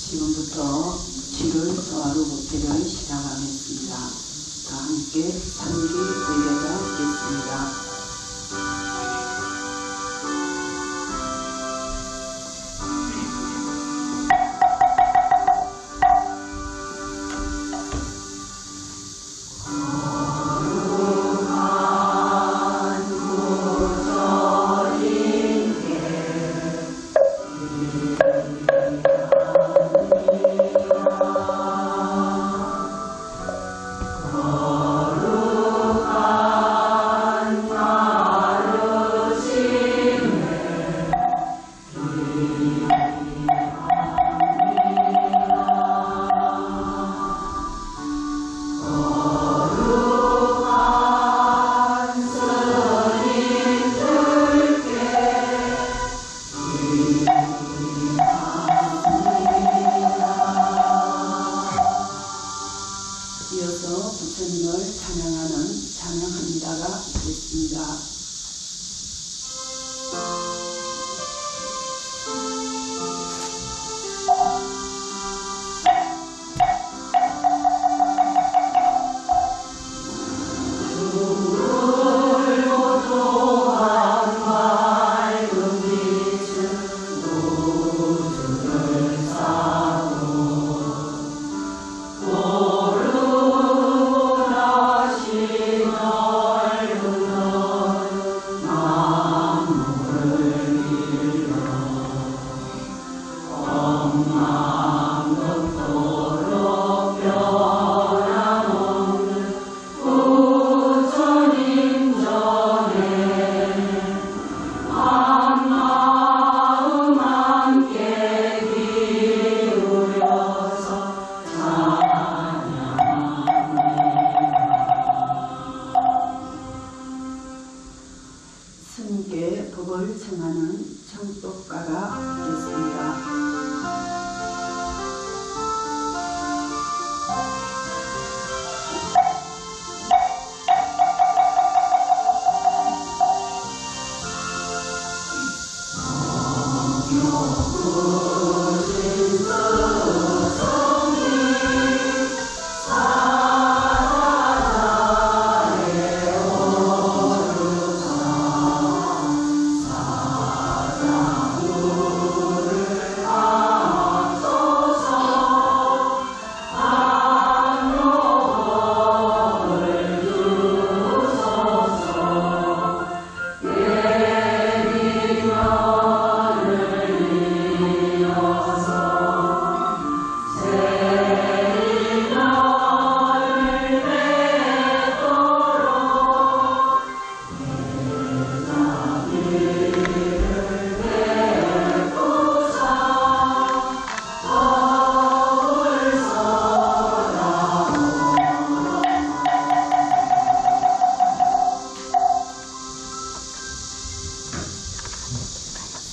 지금부터 7월 소하루 법회를 시작하겠습니다. 다 함께 삼기 의례가 있겠습니다. 이어서 부처님을 찬양하는 찬양합니다가 있겠습니다. 스님께 법을 청하는 청법가가 있겠습니다.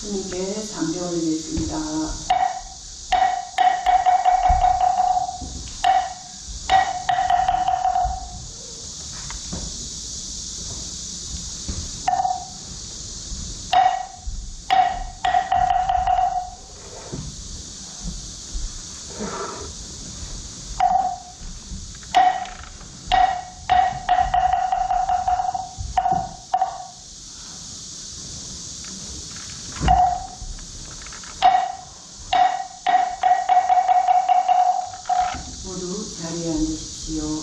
스님께 상대 올리겠습니다. 모두 자리에 앉으십시오.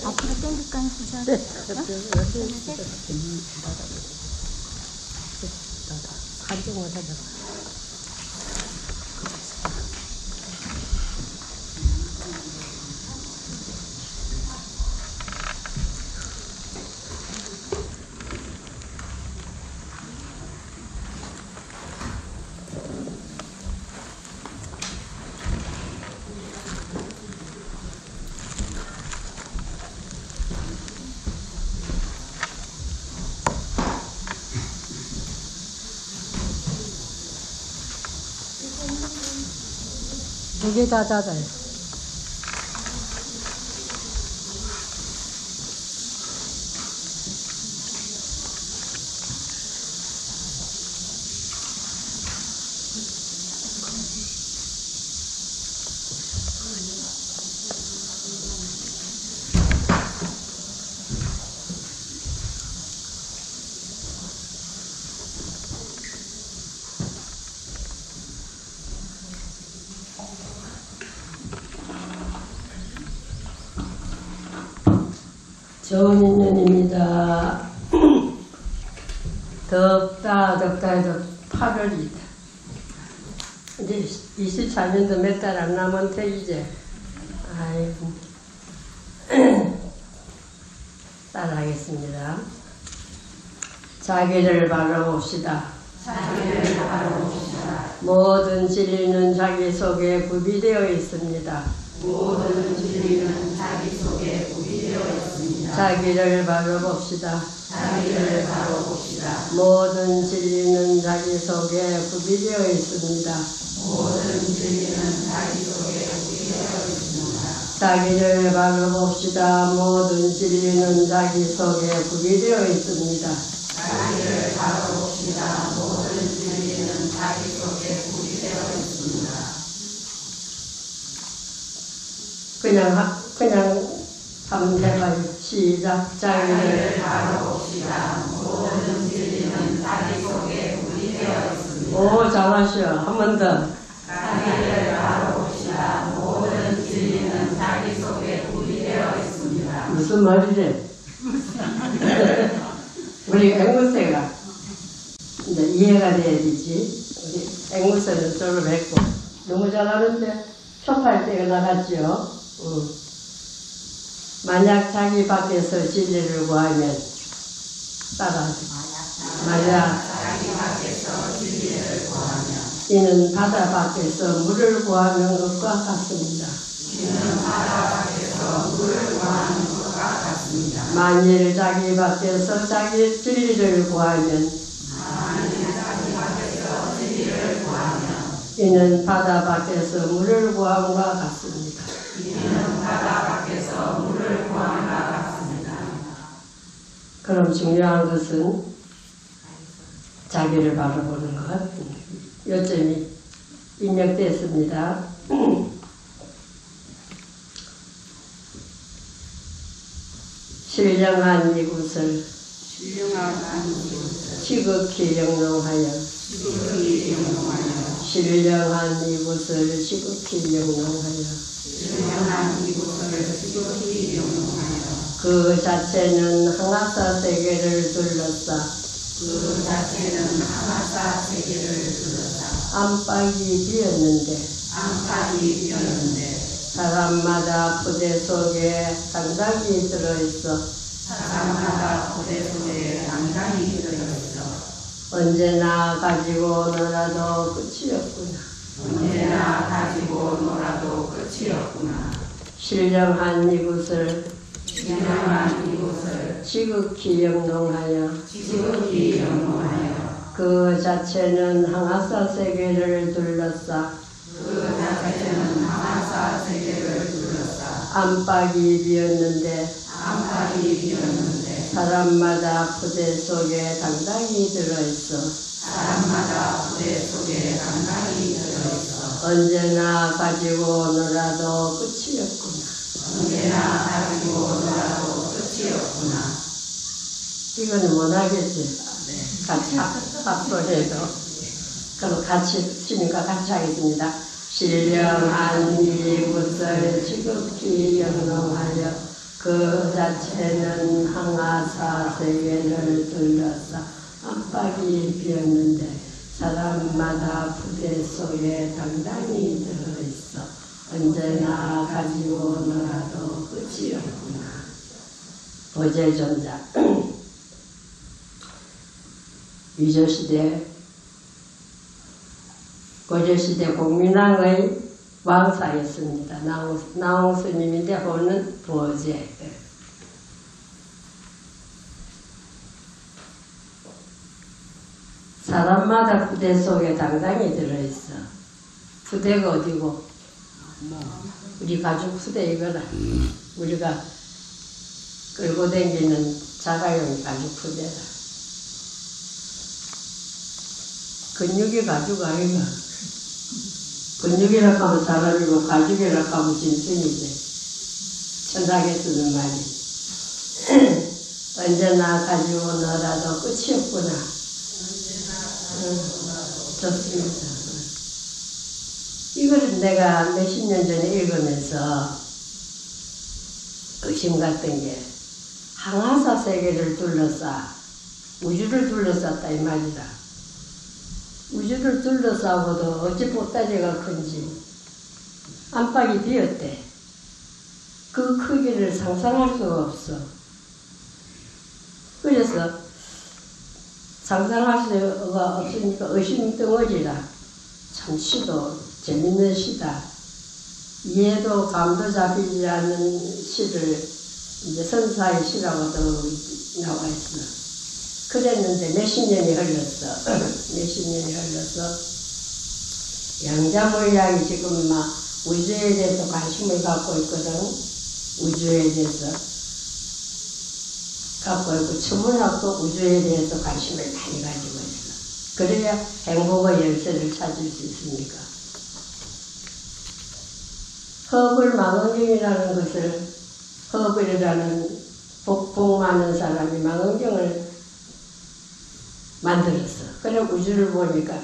앞으로 땡길까요? 두 개 다 닫아요. 좋은 인연입니다. 덥다 해도 8월이다. 이제 24년도 몇 달 안 남은데 이제 아이고 따라하겠습니다. 자기를 바라봅시다. 모든 진리는 자기 속에 구비되어 있습니다. 모든 진리는 자기 속에 구비되어 있습니다. 자기를 바라봅시다. 자기를 바라봅시다. 모든 진리는 자기 속에 구비되어 있습니다. 모든 진리는 자기 속에 구비되어 있습니다. 자기를 바라봅시다. 모든 진리는 자기 속에 구비되어 있습니다. 자기를 바라봅시다. 모든 진리는 자기 속에 구비되어 있습니다. 그냥 한번 해봐요. 시작. 자기를 바라봅시다. 모든 진리는 자기 속에 구비되어 있습니다. 오, 잘하셔. 한 번 더. 자기를 바라봅시다. 모든 진리는 자기 속에 구비되어 있습니다. 무슨 말이래? 우리 앵무새가 이제 이해가 돼야 되지. 우리 앵무새는 졸업했고 너무 잘하는데 쇼파일 때가 나갔죠. 만약 자기 밖에서 진리를 구하면 따라하죠. 만약 자기 밖에서 진리를 구하면 이는 바다 밖에서 물을 구하는 것과 같습니다. 이는 바다 밖에서 물을 구하는 것과 같습니다. 만일 자기 밖에서 자기 진리를 구하면 만일 자기 밖에서 진리를 구하면 이는 바다 밖에서 물을 구함과 같습니다. 이는 바다 밖에서 물을 구함과 같습니다. 그럼 중요한 것은 자기를 바라보는 것. 요점이 입력됐습니다. 신령한 이곳을 지극히 영롱하여 신령한 이곳을 지극히 영롱하여 그 자체는 항아사 세계를 둘러싸 안팎이 비었는데 사람마다 부대 속에 당당히 들어있어 언제나 가지고 놀아도 끝이 없구나. 신령한 이곳을 지극히 영롱하여 그 자체는 항아사 세계를 둘러싸 안팎이 비었는데 사람마다 부대 속에 당당히 들어있어 언제나 가지고 놀아도 끝이 없구나. 이거는 못하겠지. 같이 합소해도. 그럼 같이 치니까 같이 하겠습니다. 신령한 이곳을 지극히 영롱하여 그 자체는 항아사 세계를 둘러싸 안팎이 비었는데 사람마다 부대 속에 당당히 들어있어 언제나 가지고 놀아도 끝이 없구나. 보제존자 고조시대 공민왕의 왕사였습니다. 나홍 스님인데 호는 보제. 사람마다 부대 속에 당당히 들어있어. 부대가 어디고? 우리 가족 부대 이거라. 우리가 끌고 다니는 자가용 가죽 부대라. 근육이 가죽 아이가. 근육이라 하면 사람이고 가죽이라 하면 짐승이지. 천상에 쓰는 말이. 언제나 가지고 놀아도 끝이 없구나. 좋습니다. 이거를 내가 몇십 년 전에 읽으면서 의심 같은 게 항하사 세계를 둘러싸 우주를 둘러쌌다 이 말이다. 우주를 둘러싸고도 어찌 보따리가 큰지 안팎이 비었대. 그 크기를 상상할 수가 없어. 그래서 상상할 수가 없으니까 의심덩어리라. 참 시도 재밌는 시다. 이해도 감도 잡히지 않는 시를 이제 선사의 시라고도 나와 있어. 그랬는데 몇십 년이 흘렀어. 몇십 년이 흘러서 양자물량이 지금 막 우주에 대해서 관심을 갖고 있거든. 우주에 대해서 갖고 있고 천문학도 우주에 대해서 관심을 많이 가지고 있어. 그래야 행복의 열쇠를 찾을 수 있으니까. 허블 망원경이라는 것을 허블이라는 복 많은 사람이 망원경을 만들었어. 그래 우주를 보니까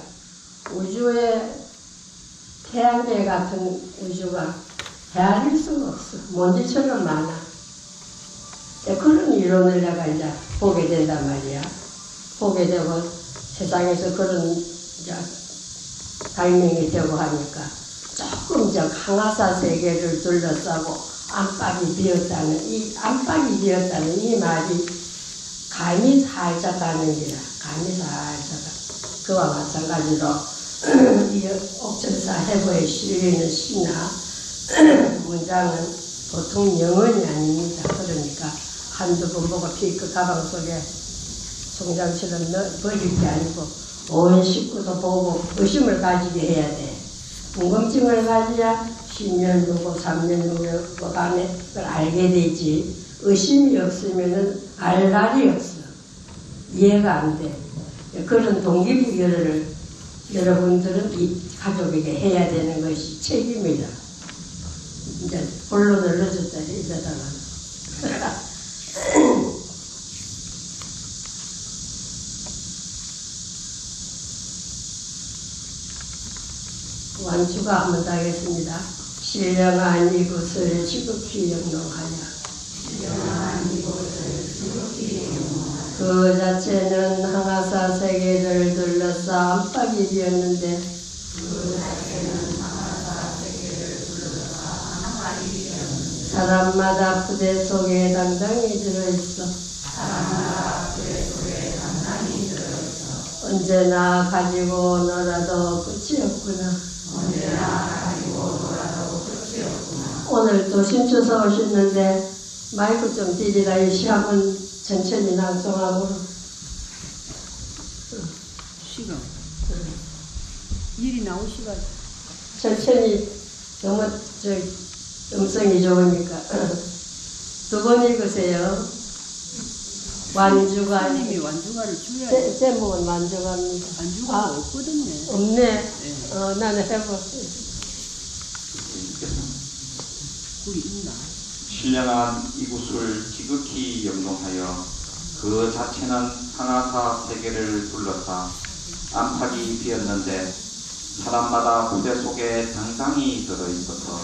우주에 태양계 같은 우주가 헤아릴 수가 없어. 먼지처럼 많아. 그런 이론을 내가 이제 보게 된단 말이야. 보게 되고 세상에서 그런 이제 발명이 되고 하니까 조금 이제 항하사 세계를 둘러싸고 안팎이 비었다는 이 말이 감이 살짝 가는 기라. 감이 살짝. 그와 마찬가지로 이 옥천사 해부에 실리는 시나 문장은 보통 영언이 아닙니다. 그러니까 한두 번 보고 피크 가방 속에 송장처럼 버릴 게 아니고 온 식구도 보고 의심을 가지게 해야 돼. 궁금증을 가져야 10년 후고 3년 후고 안에 그걸 알게 되지. 의심이 없으면은 알 날이 없어. 이해가 안 돼. 그런 동기부여를 여러분들은 이 가족에게 해야 되는 것이 책임이다. 이제 본론을 넣어줬다 이러다가 완주가 한번 더 하겠습니다. 신령한 이곳을 지극히 영롱하여 그 자체는 항하사 세계를 둘러싸 안팎이 비었는데 사람마다 부대 속에 당당히 들어있어. 언제나 가지고 놀아도 끝이 없구나. 오늘 또 신주서 오셨는데 마이크 좀 띄리라. 이 시합은 천천히 낭송하고. 시간. 일이 나오시가. 천천히 너무 음성이 좋으니까. 두 번 읽으세요. 완주가. 스님이 완주가를 줘야 돼. 제목은 완주가입니다. 완주가 없거든요. 없네. 네. 나는 해볼. 거기 있나? 신령한 이곳을 지극히 영롱하여 그 자체는 항하사 세계를 둘러싸 안팎이 비었는데 사람마다 부대 속에 당당히 들어있어서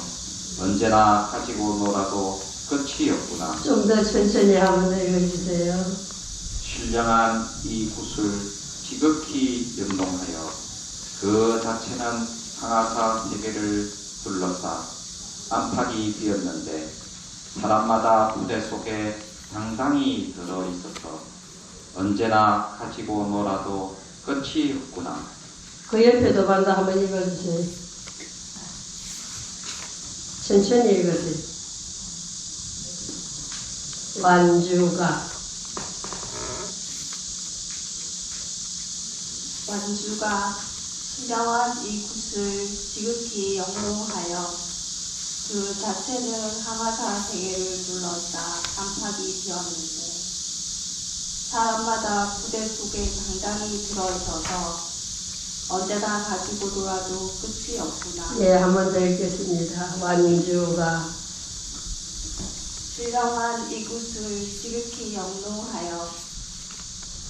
언제나 가지고 놀아도 끝이 없구나. 좀 더 천천히 한번 읽어주세요. 신령한 이곳을 지극히 영롱하여 그 자체는 항하사 세계를 둘러싸 안팎이 비었는데 사람마다 부대 속에 당당히 들어있어서 언제나 가지고 놀아도 끝이 없구나. 그 옆에도 반다 한번 읽어주세요. 천천히 읽으세요. 완주가 신령한 이곳을 지극히 영롱하여 그 자체는 항하사 세계를 둘러싸 안팎이 비었는데 사람마다 부대 속에 당당히 들어있어서 언제나 가지고 놀아도 끝이 없구나. 예, 한 번 더 읽겠습니다. 완주가 신령한 이곳을 지극히 영롱하여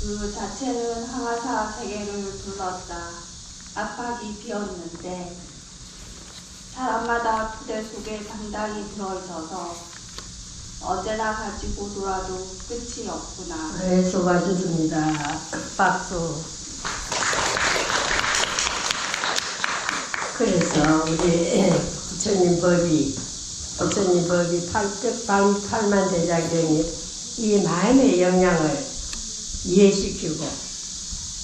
그 자체는 항하사 세계를 둘러싸 안팎이 비었는데 사람마다 부대 속에 당당히 들어있어서 언제나 가지고 놀아도 끝이 없구나. 네, 수고하셨습니다. 박수. 그래서 우리 부처님 법이 팔만 대장경이 이 마음의 영향을 이해시키고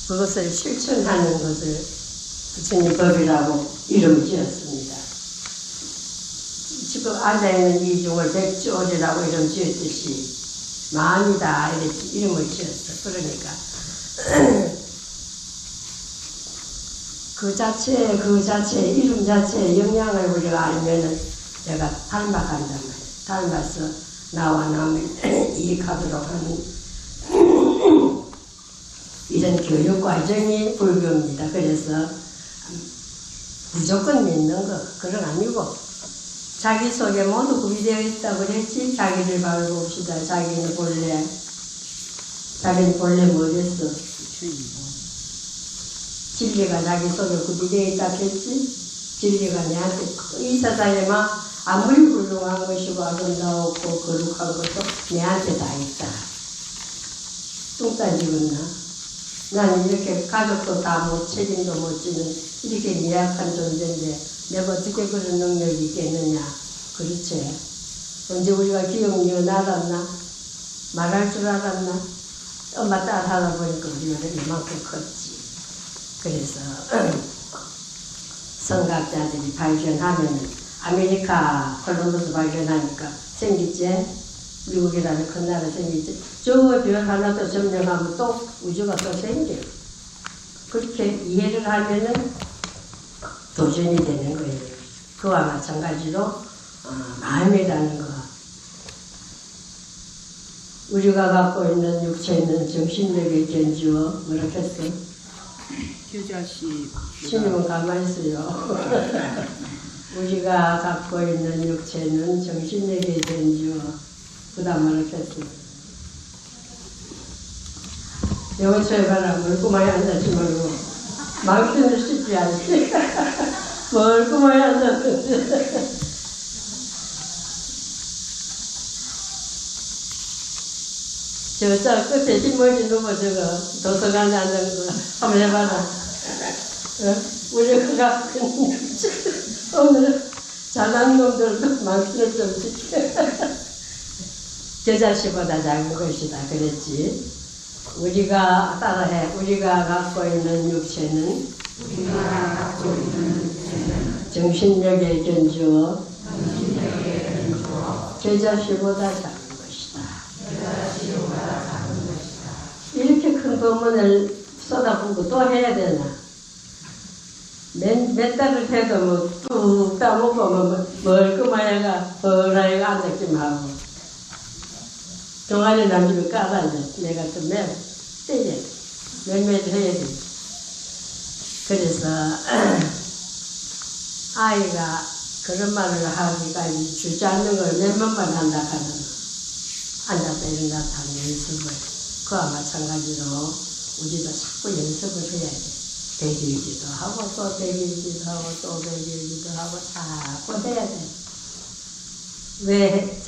그것을 실천하는 것을 부처님 법이라고 이름을 지었습니다. 지금 앉아있는 이중을 백조리라고 이름 지었듯이 마음이다 이렇게 이름을 지었어. 그러니까 그 자체 이름 자체의 영향을 우리가 알면은 내가 닮아간단 말이야. 닮아서 나와 남을 이익하도록 하는 이런 교육 과정이 불교입니다. 그래서 무조건 믿는 거 그건 아니고 자기 속에 모두 구비되어 있다고 그랬지. 자기를 바로 봅시다. 자기는 본래 뭐랬어? 진리가 자기 속에 구비되어 있다 했지. 진리가 내한테 이 세상에만 아무리 훌륭한 것이고 아름다웠고 거룩한 것도 내한테 다 있다. 뚱 따지겠나? 나는 이렇게 가족도 다 못 책임도 못 지는 이렇게 미약한 존재인데 내가 어떻게 그런 능력이 있겠느냐. 그렇지. 언제 우리가 기억력 나았나? 말할 줄 알았나? 엄마 딸 하다 보니까 우리가 이만큼 컸지. 그래서 성각자들이 발견하면 아메리카 콜럼버스 발견하니까 생기지. 미국이라는 큰 나라 생기지. 저 별 하나 더 점령하면 또 우주가 또 생겨. 그렇게 이해를 하면은 도전이 되는 거예요. 그와 마찬가지로 마음이라는 거. 우리가 갖고 있는 육체는 정신력의 견주어 뭐라 했어? 규자씨. 스님은 가만히 있어요. 우리가 갖고 있는 육체는 정신력의 견주어. 그 다음 뭐라 했어? 영어처에 가라. 멀구만이 앉아지 말고 망신을 씻지 않지. 멀구만이 앉았는데 저 끝에 뒷머리 누고 저거 도서관에 앉는 거 한번 해봐라. 우리가 오늘 잘난 놈들도 망신을 좀 지켜. 저 자식보다 작은 것이다 그랬지. 우리가 따라해. 우리가 갖고 있는 육체는 정신력의 견주어 제자씨보다 작은 것이다. 이렇게 큰 법문을 쏟아부고 또 해야 되나? 몇 달을 해도 뭐 뚝 따먹고 뭐 멀끔하여가 벌하여가 앉았기만 하고 동아리 남집에 깔아야 돼. 내가 좀 때려. 멜멜 해야 돼. 그래서 아이가 그런 말을 하기까지 주지 않는 걸 몇 번만 한다 하는 앉았다 일어났다 하는 연습을. 그와 마찬가지로 우리도 자꾸 연습을 해야 돼. 배길기도 하고 또 배길기도 하고 또 배길기도 하고 자꾸 해야 돼. 왜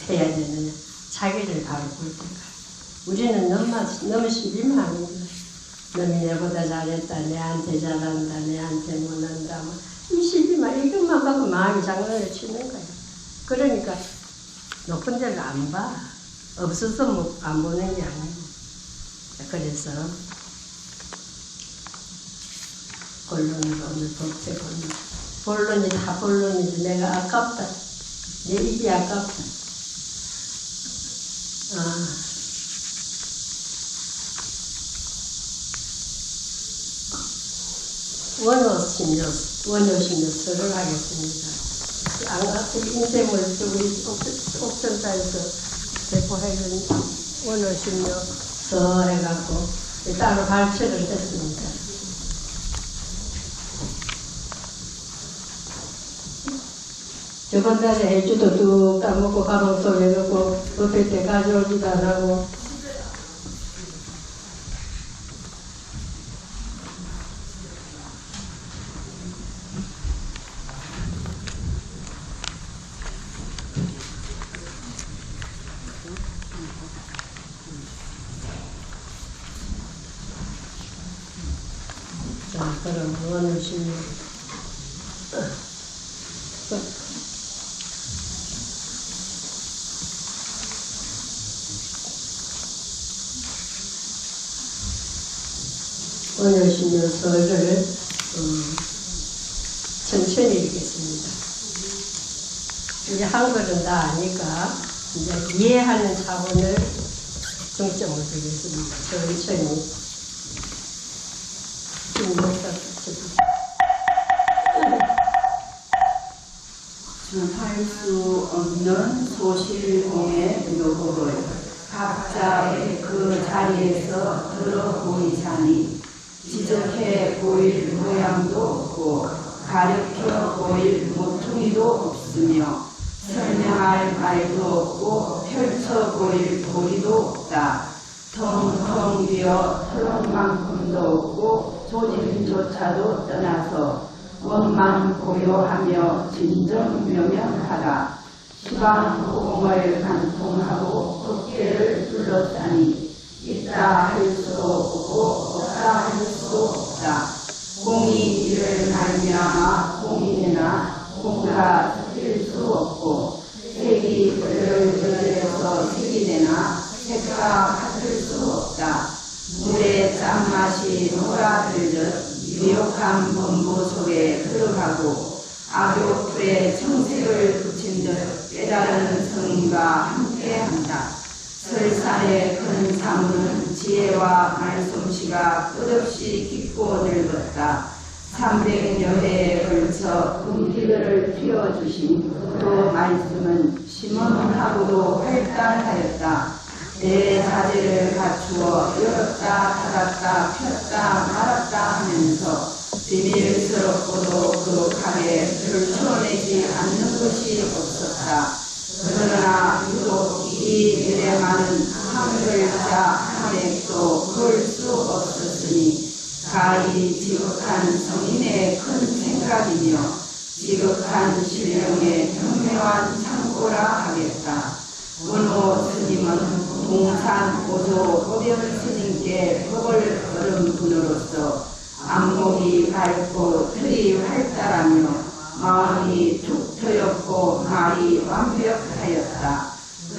해야 되느냐? 자기를 바로 볼 때까지. 우리는 너무 시비만 하는 거야. 너이 내보다 잘했다, 내한테 잘한다, 내한테 못한다. 이 시비만, 이것만 갖고 마음이 장난을 치는 거야. 그러니까 높은 데를 안 봐. 없어서 안 보는 게 아니고. 그래서 본론으로 오늘 법제 본론이 다 본론이지. 내가 아깝다. 내 입이 아깝다. 원효심료서를 하겠습니다. 인생을 우리 옥천사에서 배포해준 원효심료서 해갖고 따로 발표를 했습니다. 저번 달에 해주도 뚝 따먹고 가방 속에 넣고 뷔페 때 가져오지도 안 하고 그럼 원하시면 원하시면 설을 천천히 읽겠습니다. 이제 한글은 다 아니까 이제 이해하는 차원을 중점을 두겠습니다. 천천히. 할 수 없는 소실공의 노고를 각자의 그 자리에서 들어 보이자니 지적해 보일 모양도 없고 가르쳐 보일 모퉁이도 없으며 설명할 말도 없고 펼쳐 보일 도리도 없다. 텅텅 비어 털렁만큼도 없고 조짐조차도 떠나서 원만 고요하며 진정묘명하다. 시방호공을 관통하고 어깨를 둘러싸니 있다 할 수도 없고 없다 할 수도 없다. 공이 이를 말미암아 공인이나 공가 섞일 수 없고 색이 그를 그들에서 색이 되나 색과 같을 수 없다. 물의 짠맛이 녹아들듯 미혹한 범부 속에 들어가고 악욕불에 청색을 붙인 듯 깨달은 성인과 함께한다. 설산의 큰 사무는 지혜와 말솜씨가 끝없이 깊고 넓었다. 300여 해에 걸쳐 금기들을 피워주신 그 말씀은 심원하고도 활달하였다. 내 자질을 갖추어 열었다 닫았다 폈다 말았다 하면서 비밀스럽고도 거룩하게 들춰내지 않는 것이 없었다. 그러나 유독 이 일에 많은 한글자 한액도 볼 수 없었으니 가히 지극한 성인의 큰 생각이며 지극한 신령의 현명한 창고라 하겠다. 원호 스님은 동산 오조 고병 스님께 법을 걸은 분으로서 안목이 밝고 틀이 활달하며 마음이 툭 트였고 말이 완벽하였다.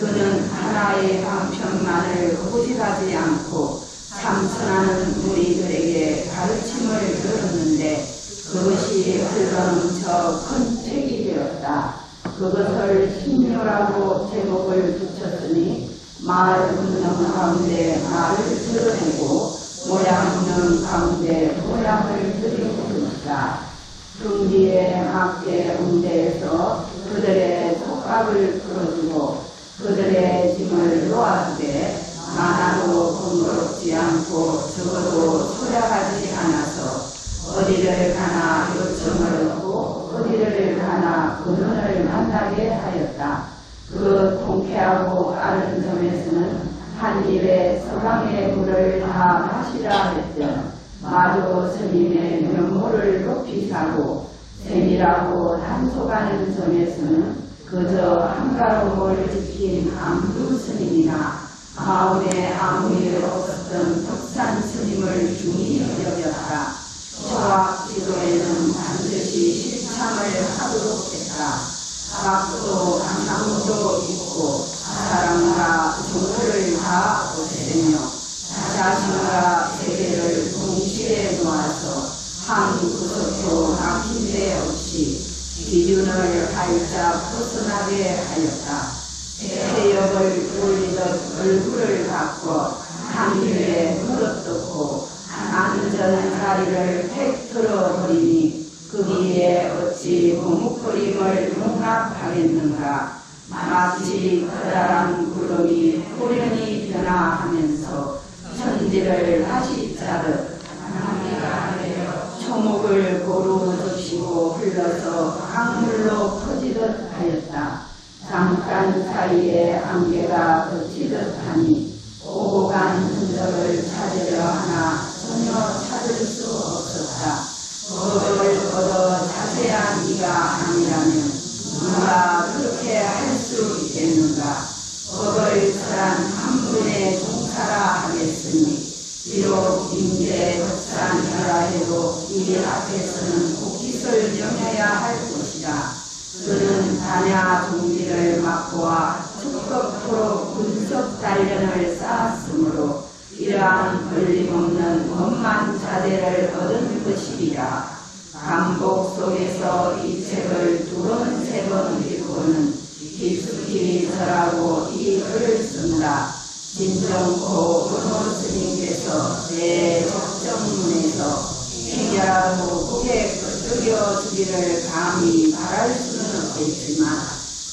그는 하나의 방편만을 고집하지 않고 참선하는 무리들에게 가르침을 들었는데 그것이 흘러넘쳐 큰 책이 되었다. 그것을 신묘라고 제목을 붙였으니 말 없는 가운데 말을 드러내고 모양 없는 가운데 모양을 드리는 것이다. 경기에 맞게 응대해서 그들의 속박을 풀어주고 그들의 짐을 놓아주되 많아도 번거롭지 않고 적어도 소략하지 않아서 어디를 가나 요청을 얻고 어디를 가나 근원을 만나게 하였다. 그 통쾌하고 빠른 점에서는 한 입에 서강의 물을 다 마시라 했던 마조 스님의 면모를 높이 사고 세밀하고 단속하는 점에서는 그저 한가로움을 지킨 암두 스님이나 마음에 아무 일 없었던 덕산 스님을 중히 여겼다. 초학 지도에는 반드시 실참을 하도록 했다. 박도 강남도 있고 사랑과 정보를 다 없애며 자신과 세계를 동시에 놓아서 한 구석도 막힌 데 없이 기준을 활짝 벗어나게 하였다. 태역을 돌리듯 얼굴을 바꿔 한 입에 물어뜯고 안전 자리를 팩 틀어버리니 거기에 어찌 머뭇거림을 용납하겠는가. 마치 커다란 구름이 호련히 변화하면서 천지를 다시 짜듯 초목을 고루 적시고 흘러서 강물로 퍼지듯 하였다. 잠깐 사이에 안개가 걷히듯 하니 오고 간 흔적을 찾으려 하나 전혀 찾을 수 없었다. 법을 얻어 자세한 이가 아니라면 누가 그렇게 할 수 있겠는가. 법을 설한 한 분의 종사라 하겠으니 비록 임대 불쌍하라 해도 이들 앞에서는 곡깃을 명해야 할 것이라. 그는 단야 종기를 막고와 축겁으로 분석 단련을 쌓았으므로 이러한 걸림없는 원만 자세를 얻은 것이리라. 반복 속에서 이 책을 2번, 3번 읽고는 깊숙이 절하고 이 글을 쓴다. 진정코 은호 스님께서 내 적정문에서 해결하고 고개 끄덕여 주기를 감히 바랄 수는 없겠지만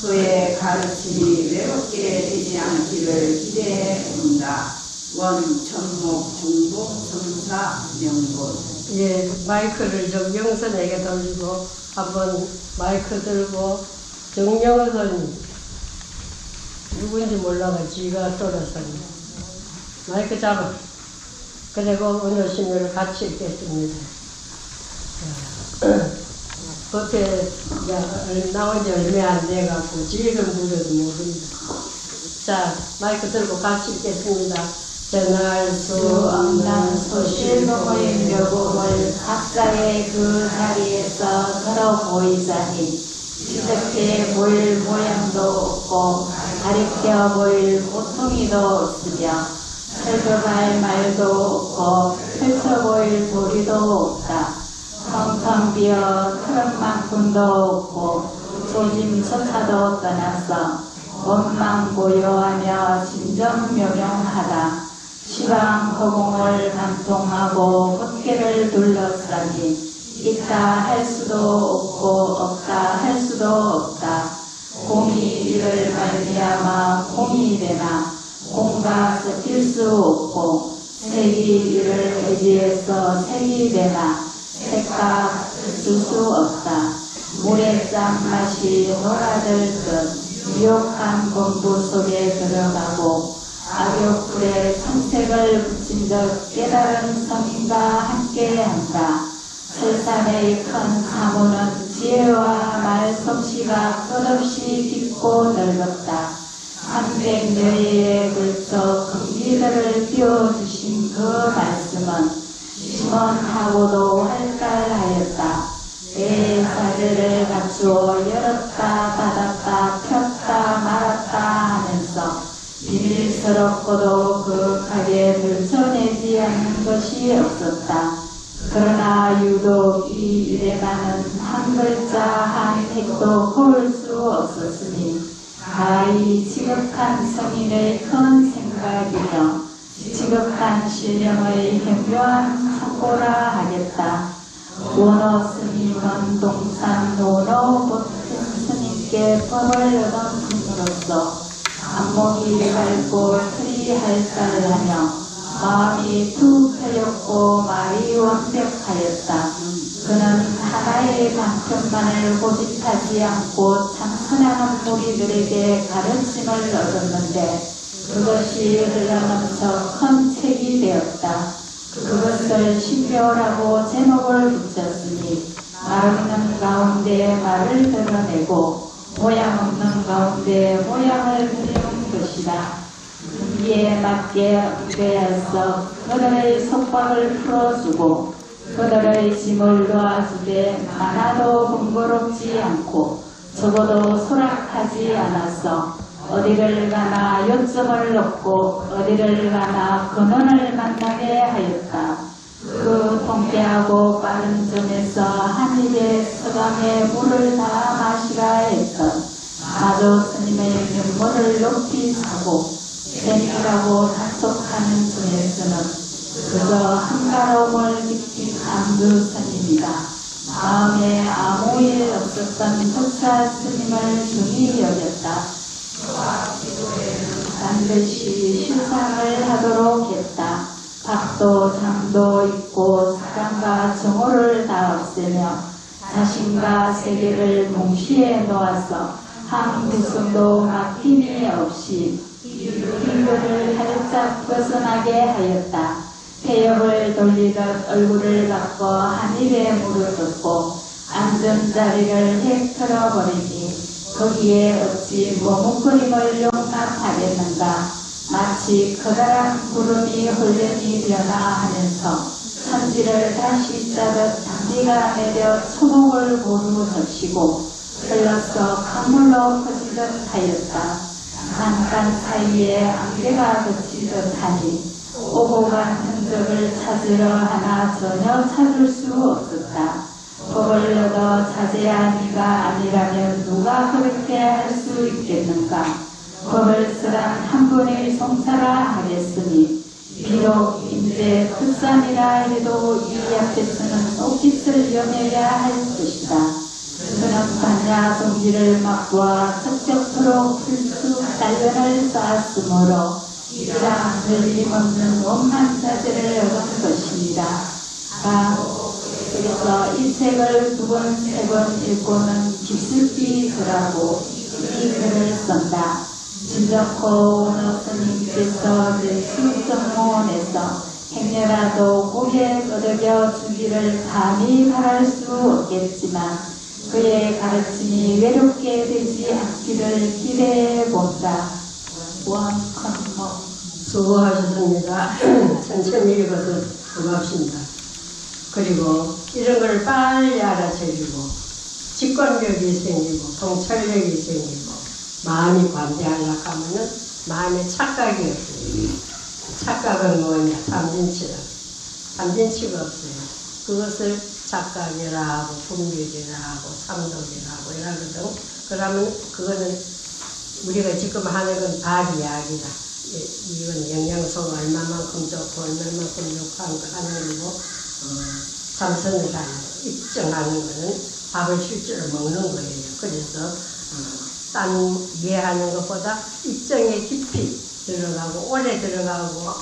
그의 가르침이 외롭게 되지 않기를 기대해 본다. 원, 천목, 중복, 성사, 명분. 예, 마이크를 좀 영선에게 돌리고 한번 마이크 들고 정영선 누군지 몰라가 지가 돌아서니 마이크 잡아. 그리고 은호 스님을 같이 읽겠습니다. 겉에 나온 지 얼마 안 돼갖고 지금 부려도 모릅니다. 자, 마이크 들고 같이 읽겠습니다. 전할 수 없는 소실로의 묘금을 각자의 그 자리에서 서로 보이자니 시적해 보일 모양도 없고 가리켜 보일 고통이도 없으며 살펴갈 말도 없고 펼쳐 보일 도리도 없다. 텅텅 비어 트럭만큼도 없고 조짐천사도 떠나서 원망 고요하며 진정묘명하다. 시방 허공을 관통하고 헛개를 둘러싸니 있다 할 수도 없고 없다 할 수도 없다. 공이 이를 말미암아 공이 되나 공과 섞일 수 없고 색이 이를 의지해서 색이 되나 색과 쓸 수 없다. 물의 짠맛이 녹아들 듯 유혹한 공부 속에 들어가고 악욕불에 선택을 붙인 듯 깨달은 성인과 함께한다. 설산의 큰 사무는 지혜와 말솜씨가 끝없이 깊고 넓었다. 300여의 걸쳐 금기들을 띄워주신 그 말씀은 심원하고도 활달하였다. 내 사제를 갖추어 열었다 닫았다 폈다 말았다 하면서 비밀스럽고도 그윽하게 들춰내지 않는 것이 없었다. 그러나 유독 이 일에만은 한 글자 한 획도 고를 수 없었으니 가히 지극한 성인의 큰 생각이며 지극한 신령의 현묘한 참고라 하겠다. 원어 스님은 동산 노노 보튼 스님께 법을 얻은 분으로서 안목이 밝고 틀이 할달하며 마음이 툭 트였고 말이 완벽하였다. 그는 하나의 방편만을 고집하지 않고 참 선한 무리들에게 가르침을 얻었는데 그것이 흘러넘쳐 큰 책이 되었다. 그것을 신묘라고 제목을 붙였으니 말 없는 가운데 말을 드러내고 모양 없는 가운데 모양을 그리는 것이다. 분기에 맞게 의뢰해서 그들의 속박을 풀어주고 그들의 짐을 놓아주되 하나도 번거롭지 않고 적어도 소락하지 않았어. 어디를 가나 요점을 얻고 어디를 가나 근원을 만나게 하였다. 그 통쾌하고 빠른 점에서 한 입에 서강에 물을 다 마시라 했던 마조 스님의 면모를 높이 사고 샘이라고 단속하는 중에서는 그저 한가로움을 깊이 안두 스님이다. 마음에 아무 일 없었던 흑사 스님을 중히 여겼다. 반드시 실상을 하도록 했다. 밥도 잠도 있고 사랑과 정오를 다 없애며 자신과 세계를 동시에 놓아서 한 구순도 막힘이 없이 힘들을 살짝 벗어나게 하였다. 폐역을 돌리듯 얼굴을 받고 한 입에 물을 붓고 앉은 자리를 획 틀어버리니 거기에 어찌 머뭇거림을 용납하겠는가. 마치 커다란 구름이 흘러니 변화하면서 천지를 다시 짜듯 비가 내려 초목을 고루 덮시고 흘러서 강물로 퍼지듯 하였다. 잠깐 사이에 안개가 걷히듯 하니 오고 간 흔적을 찾으려 하나 전혀 찾을 수 없었다. 법을 얻어 자제한 이가 아니라면 누가 그렇게 할 수 있겠는가. 법을 쓰란 한 분이 송사라 하겠으니 비록 인제 특산이라 해도 이 앞에서는 옷깃을 여며야 할 것이다. 그는 반야 동지를 막보아 석적토록 풀수 단련을 쌓았으므로 이랑 틀림없는 원만 자세를 얻은 것이니라. 그래서 이 책을 2번, 3번 읽고는 깊숙이 들하고 이 글을 쓴다. 진정코 오너 스님께서 내 수정원에서 행여라도 고개 끄덕여 주기를 감히 바랄 수 없겠지만 그의 가르침이 외롭게 되지 않기를 기대해 본다. 원컨모. 수고하셨습니다. 천천히 읽어서 고맙습니다. 그리고 이런 걸 빨리 알아채리고 직관력이 생기고 통찰력이 생기고 마음이 관대하려고 하면은 마음에 착각이 없어요. 착각은 뭐냐? 삼진치가 없어요. 그것을 착각이라 하고 분별이라 하고 삼독이라 하고 이러거든. 그러면 그거는 우리가 지금 하는 건 발이야기다. 이건 영양소가 얼마만큼 좋고 얼마만큼 욕한 거 하는 거고 참선을 하는 입증하는 거는 밥을 실제로 먹는 거예요. 그래서 딴 이해하는 것보다 입증에 깊이 들어가고 오래 들어가고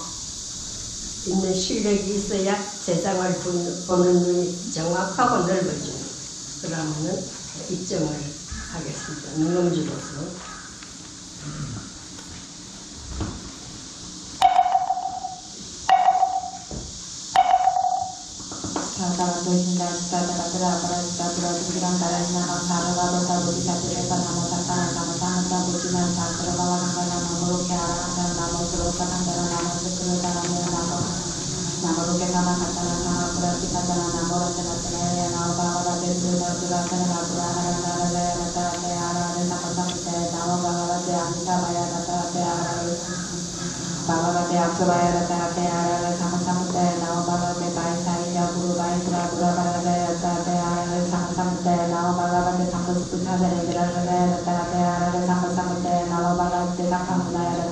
있는 실력이 있어야 세상을 보는 눈이 정확하고 넓어지는. 그러면은 입증을 하겠습니다. 능엄주로서. Bhagavate Akshvaya Ratate Arare Samasamute Namo Bhagavate Vaisarya Guru Vaisra Guru Bhagavate Ratate Arare Samasamute Namo Bhagavate Sampasuputadare Virajate Ratate Arare Samasamute Namo Bhagavate Sakamudaya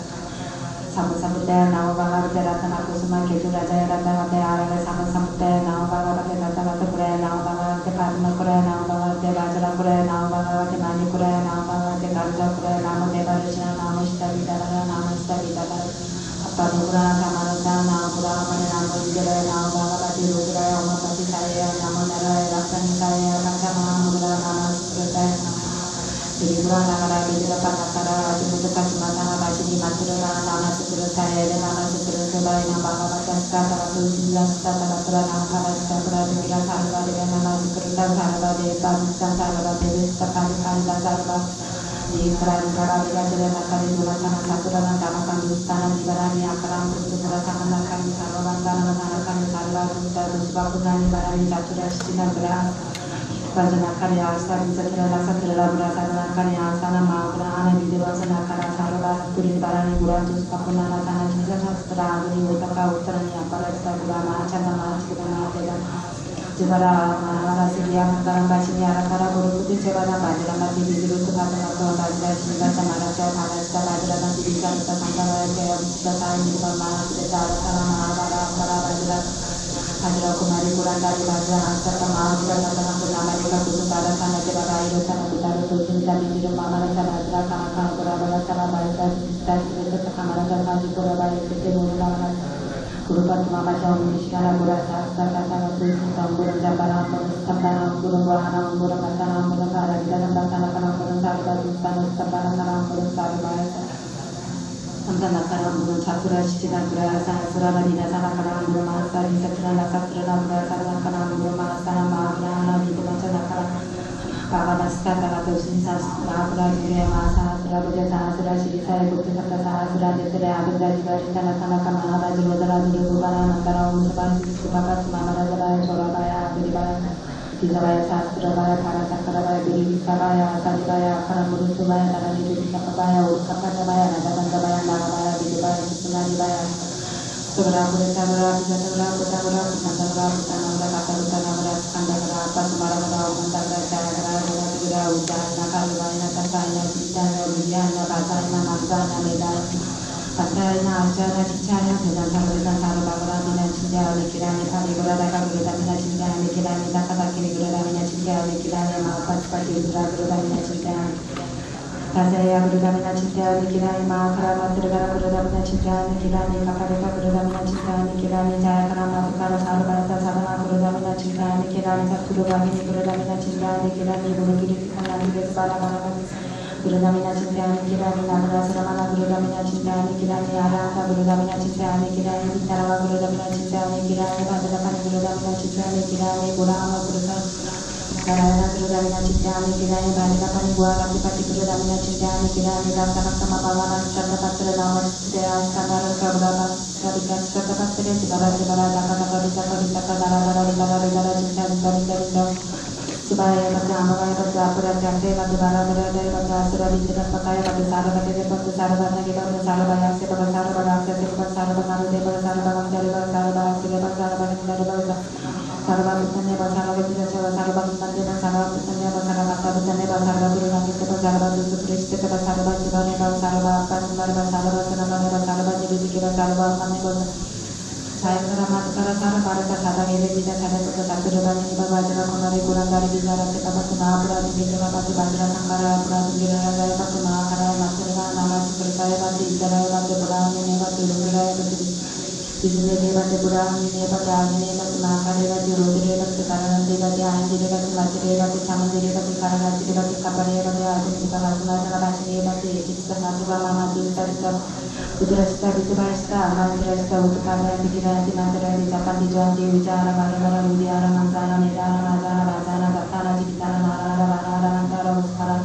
Samasamute Namo Bhagavate Ratana Kusuma Keturajaya Ratate Arare Samasamute Namo Bhagavate Ratana Kure Namo Bhagavate Padma Kure Namo Bhagavate Vajra Kure Namo Bhagavate Mani Kure Namo Bhagavate Karja Kure Namo Devarishna Namo Ishtavidara Namo Ishtavidara Padura Samarata Namura Namo Vidara Namo Bhagavati Rudra Omapati Saya Namo Naraya Rakshani Saya Rakshama Mudra Namo Srutaya Tribura Nagara Vidra Panakara Ajumudaka Sumatana Vajini Matura Nama Sutrutaya Nama Sutrutaya Nama Bhagavata Skatara Tusinda Skatara Tura Namkara Skatara Divira Sarva Divya Nama Sutruta Sarva Deva Vista Sarva Devista Karikanda Sarva Dikara Vijaya Nakari Dulatana Saturana Damakan Dustana Divarani Akaram Putra Samanakani Sarvandana Sanakani Sarva Dutta Dusbakudani Barani Satura Stina Gra Vajanakari Asari Satura Satura Brasanakari Asana Magrana Vidivasana Sarva Turin Barani Guratus Papunana Sana Chisana Stradi Utaka Uttarani Aparasta Gurama Chana Machurana Teda Jivara Mahasiya Karambashini Arakara Guruputi Chevana Bajra Mati Vidiru Tukatana Bajra Shiva Samaracha Bhagasta Bajra Nati Vikarita Sankara Jaya Vishata Nirva Mahasita Arakara Mahavara Kara Bajra Bajra Kumari Kurandari Bajra Ansata Mahavira Natana Punamarika Kutupara Sana Jivara Irutana Kutaru Tusinta Vidiru Mamarata Bajra Kamaka Kurabara Kara Bajra Sita Sivita Kamarata Sajipura Bajra Murana Guru Patma Bajra Mishkara Gurasa Sakata Guru Japara Sapana Guru Vahana Guru Matana Guru Kara Vidana Batana Kana Guru Sarva Dustana Sapana Kana Guru Sarva Santana Kana Guru Chakura Shchina Gura Sura Varina Sana Kana Guru Mahasa Satrana Satrana Gura Sarva Kana Guru Mahasana Mahana Vidana Kana Bhavanaska Tagatosin Sastra Masa Sura Sura Shirisa Gupta Sura Detra Abindra Jivarita Tanaka Mahara Jodara Jubara Nakara Musabasi Subaka Sumamara Sorabaya Abiribaya Tisabaya Sastrabaya Karasakarabaya Biribaya Salibaya Karamurusubaya Tarani Sapabaya Urkapatabaya Nadabandabaya Nagabaya Biribaya Sunaribaya Sura Purasabara Pisatara Putavara Pusantavara Putanavara Katarutavara Skandavara Pasmaravara Mantavara Chayagara Ujjana Kalvayana Kasayana Chitana Vijayana Pasayana Mansana Medana Pasayana Arjana Chichaya Vedanta Vedanta Bhavara Dina Chindya Vikirani Parigura Daka Vigita Dina Chindya Vikirani Dakata Kirigura Dina Chindya Vikirani Mahapatpati Udra Gura Dina Chindya Tasaya Gurudamina Chindya Vikirani Mahakarama Tirgara Gurudamina Chindya Vikirani Kakarika Gurudamina Chindya Vikirani Jayakarama Vikara Sarvata Sadhana Gurudamina Chindya Vikirani Saturugavini Gurudamina Chindya Vikirani Gurugiri Kanani Vesparamana Gurudamina Chindya Vikirani Nagarasramana Gurudamina Chindya Vikirani Arasa Gurudamina Chindya Vikirani Vitarava Gurudamina Chindya Vikirani Bhadrapani Gurudamina Chindya Vikirani Gurama Gurudamina Narayana Gurudamina Chindya Vikirani Bhadrapani Guarapati Gurudamina Chindya Vikirani Rasamakama Bhavana Chakapatra Nama Sudaya Skandara Prabhava Radika Chakapatra Sibara Sibara Dakata Kadita Kadita Kadara Radara Radara Chindya Vikirani Subaya Patra Amavaya Patra Apura Chakre Madhuvara Radara Patra Asura Vijita Pakaya Patra Sarvata Patra Sarvata Patra Sarvaya Patra Sarvaya Patra Sarvaya Patra Sarvaya Patra Sarvaya Sarva Putanya Basara Vijaya Sarva Putanya Basara Putanya Basara Mata Putanya Basara Putanya Basara Sukrishta Basara Shivane Basara Pasmar Basara Basara Basara Jivika Basara Basara Sayakara Matkara Sara Paraka Sara Vijaya Sara Putta Saturani Bajara Konari Kurandari Vijara Sekapatuna Apura Vijaya Pati Bajara Sangara Apura Vijaya Patuma Kara Matsura Nama Sukrishaya Pati Idara Pati Purani Pati Rudra Pati Isne Devate Purani Pati Agni Pati Makare Pati Rudra Pati Karanandi Pati Anjiri Pati Matire Pati Chamandiri Pati Karanati Pati Kapare Pati Agni Pati Pati Pati Ekita Sativa Mama Dutta Udrasta Visurasta Amandrasta Utkara Vikiranti Mantara Vitapati Janti Vichara Maravara Vidyara Mantana Nidara Majana Vajana Gatana Jitana Narara Vanara Mantara Uskara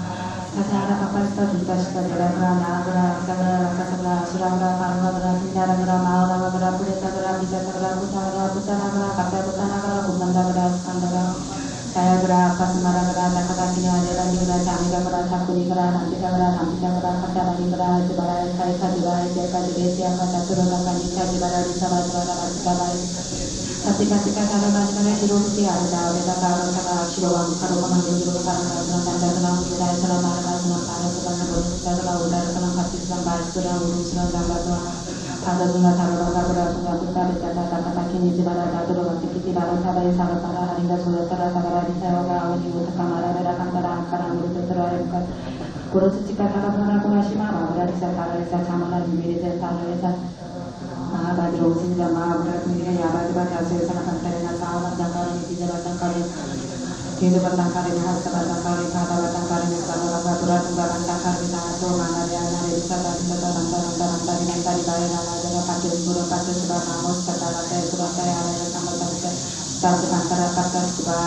Kasara Kapasta Vitashta Delavra Nagara Sagara Kasara Suravra Parvara Vinara Mahavara Pureta Vitara Putara Putara Kata Putara Kumandara Skandara Sayagara Pasmara Dakata Kina Dera Dira Chamigara Sakurigara Nantigara Nantigara Katara Dira Jibara Saika Dira Jeka Diresia Katura Kanita Jibara Disavara Vatikara Satika Sika Sarabasana Shiruti Ada Veda Kara Saka Shirovam Karoma Duru Karana Nandana Udaya Salamara Sana Parasana Udara Udara Salam Patisam Basura Urusra Zambadwa Adaduna Tarabaka Pura Putara Kata Kini Jibara Dadu Vatikiti Bara Sabai Sarapara Haringa Suratara Sagara Disava Avani Uttakamara Vera Kantara Ankara Murutra Guru Sika Tarapara Kurashima Mavara Sakara Samana Vivida Tarasa Mahabhadra Sinja Mahabhadra Mira Yabadva Kasana Kantarina Sama Dakara Nitija Batangari Hindu Batangari Hasta Batangari Kata Batangari Sabara Pura Batangari Nato Manadana Risa Batangara Rantari Nantari Bayana Patis Guru Patis Banamos Katara Surata Samataka Tatu Kantara Patas Kuba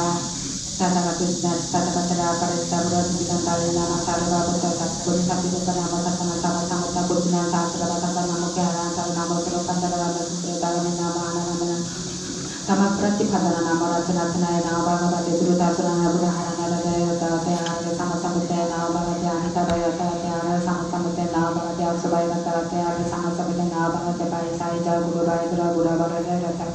Tata Patis Tata Patara Parista Burat Bidantari Nama Sarva Bata Kuri Sati Nama Satana Sama Samata Kutina Sasra Bataka Nama Kara Nama Sura Kantara Sukreta Nama Anana Sama Prati Padana Nama Ratana Nama Bhagavati Duruta Surana Buddha Harana Daya Sama Samute Nama Bhagavati Anita Daya Sama Samute Nama Bhagavati Asubaya Karate Sama Samute Nama Bhagavati Pai Sai Guru Baidra Buddha Bhagavati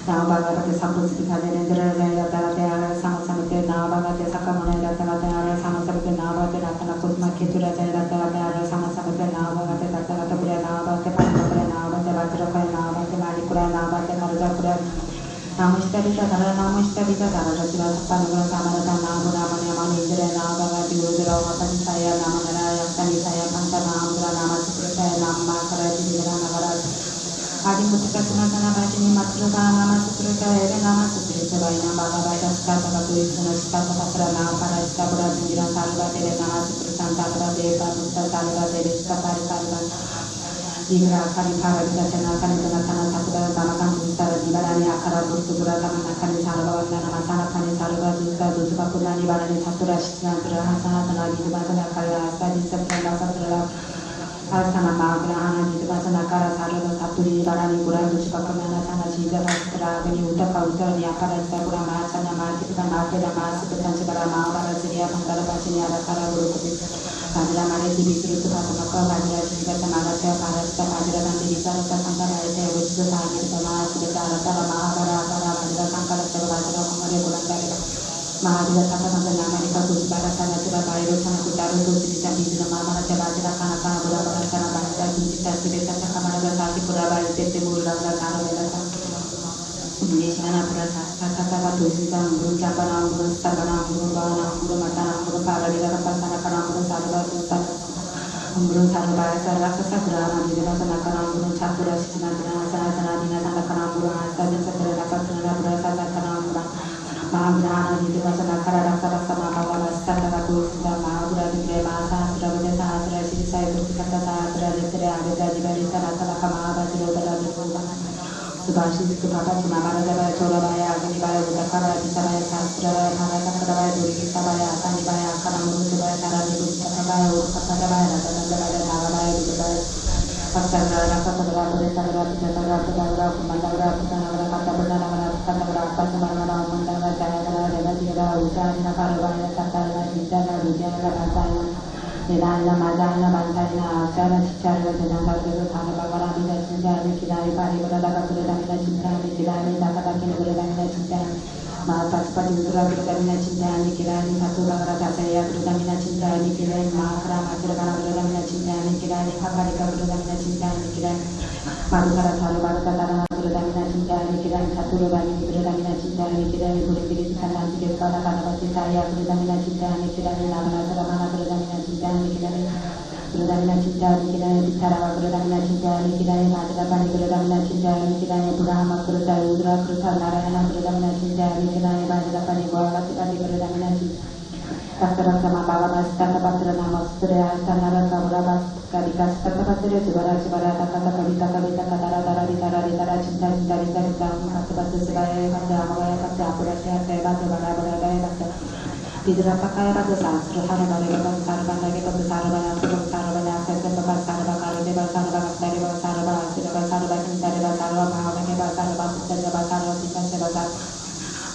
Nama Bhagavati Sapusti Kadendra Daya Sama Samute Nama Bhagavati Sakamana Daya Sama Samute Nama Bhagavati Ratana Kusma Kitura Daya Sama Samute Nama Bhagavati Ratana Pura Nama Bhagavati Pandapura Nama Bhagavati Vajrapura Nama Bhagavati Malikura Nama Bhagavati Marjapura Namustarita Dara Namustarita Dara Rasila Sapanagura Samarata Nama Nama Nama Indra Nama Bhagavati Udra Mapati Saya Nama Naraya Kani Saya Panta Nama Nama Sukrita Nama Karati Dira Nagara Adi Mutika Sunatana Bhajini Matruka Nama Sukrita Ere Nama Sukrita Vaina Bhagavata Skata Katuri Sunashkata Patra Nama Parashka Pura Dindira Salva Tere Nama Sukrita Salva Deva Mutta Salva Deva Skapari Salva Ibra kari para kita cina kari dengan tanah satu dalam tanah kampung sara di barani akara buruk berat tanah kari sarwa wanda nama tanah kari sarwa juga tujuh pakunan di barani satu rasnya berhasana tanah di bahasa kari asa di sebelah sebelah asana magrahana di bahasa kara sarwa satu di barani kurang tujuh pakunan tanah jiga setelah ini udah kau udah di akara kita kurang asana mati kita mati dan masih betul segala mau pada sedia penggala pasnya ada kara buruk Padra mare di bisu tu pada maka padra juga tenaga saya para kita padra nanti bisa rasa sangkar saya wujud sahir sama sudah cara mahara padra sangkar saya padra kemarin bulan dari mahara kata kata nama ini kau bara sana sudah bayi sana kucar itu cerita di dalam mana saya padra kana bulan bulan sana bahasa cerita cerita kamar bahasa pura bayi tete bulan kana bahasa Indonesia kata tuh cerita burung cabana burung sabana burung bana burung mata burung para di dalam pasana kana burung sarba burung sarba sarba kesabra di dalam pasana kana burung cabura sina sana dina tanda kana burung asa dan sabra dapat sana burung sana kana burung mahabra di dalam pasana kana rasa sama bawa sana ratu sudah mahabra di dalam bahasa sudah berjasa sudah sisi saya berkata sudah ada di bari sana sana mahabra di dalam Subhashi Subhaka Chunamara Jabaya Chorabaya Aganibaya Budakara Jisabaya Sastra Haraka Kadabaya Duri Sabaya Sanibaya Karamuru Subaya Tarani Budakabaya Urkasabaya Ratanandabaya Nagabaya Budabaya Pasara Raka Padra Budakara Pujatara Pudara Kumandara Putanavara Katabunavara Katabara Pasamara Mandara Jayagara Jagajira Ujjana Parabaya Satana Jitana Vijayana Rasaya Nidana Majana Bantana Achara Chichara Jananga Thana Bhavara Vida Chinjani Kidari Pari Vadaka Pudamina Chinjani Kidari Dakataki Pudamina Chinjani Mahapaspati Udra Pudamina Chinjani Kidari Hatura Ratasaya Pudamina Chinjani Kidari Mahara Maturana Pudamina Chinjani Kidari Haparika Pudamina Chinjani Kidari Madhukara Tharu Bharatara Pudamina Chinjani Kidari Hatura Bani Pudamina Chinjani Kidari Pudamina Chinjani Kidari Kanavati Saya Pudamina Chinjani Kidari Nagana Saramana Pudamina Chinjani Kidari Pudamina Chinjani Kidari Pitara Pudamina Chinjani Kidari Madhurapani Pudamina Chinjani Kidari Purama Purta Udra Purta Narayana Pudamina Chinjani Kidari Madhurapani Bhavati Pudamina Chinjani Kastara Sama Bhava Stata Patra Nama Surya Sanara Kaurava Kadika Stata Patra Jibara Jibara Kata Kavita Kavita Katara Tara Ditara Ditara Cinta Cinta Rita Rita Kata Sebaya Kata Amaya Kata Apurasya Kata Bara Bara Gaya Kata Tidra Pakaya Kata Sastra Hara Bara Kata Sarva Lagi Kata Sarva Nasra Sarva Nasra Kata Sarva Kara Deva Sarva Kastari Sarva Sarva Sarva Cinta Deva Sarva Bhava Deva Sarva Sarva Sarva Cinta Deva Sarva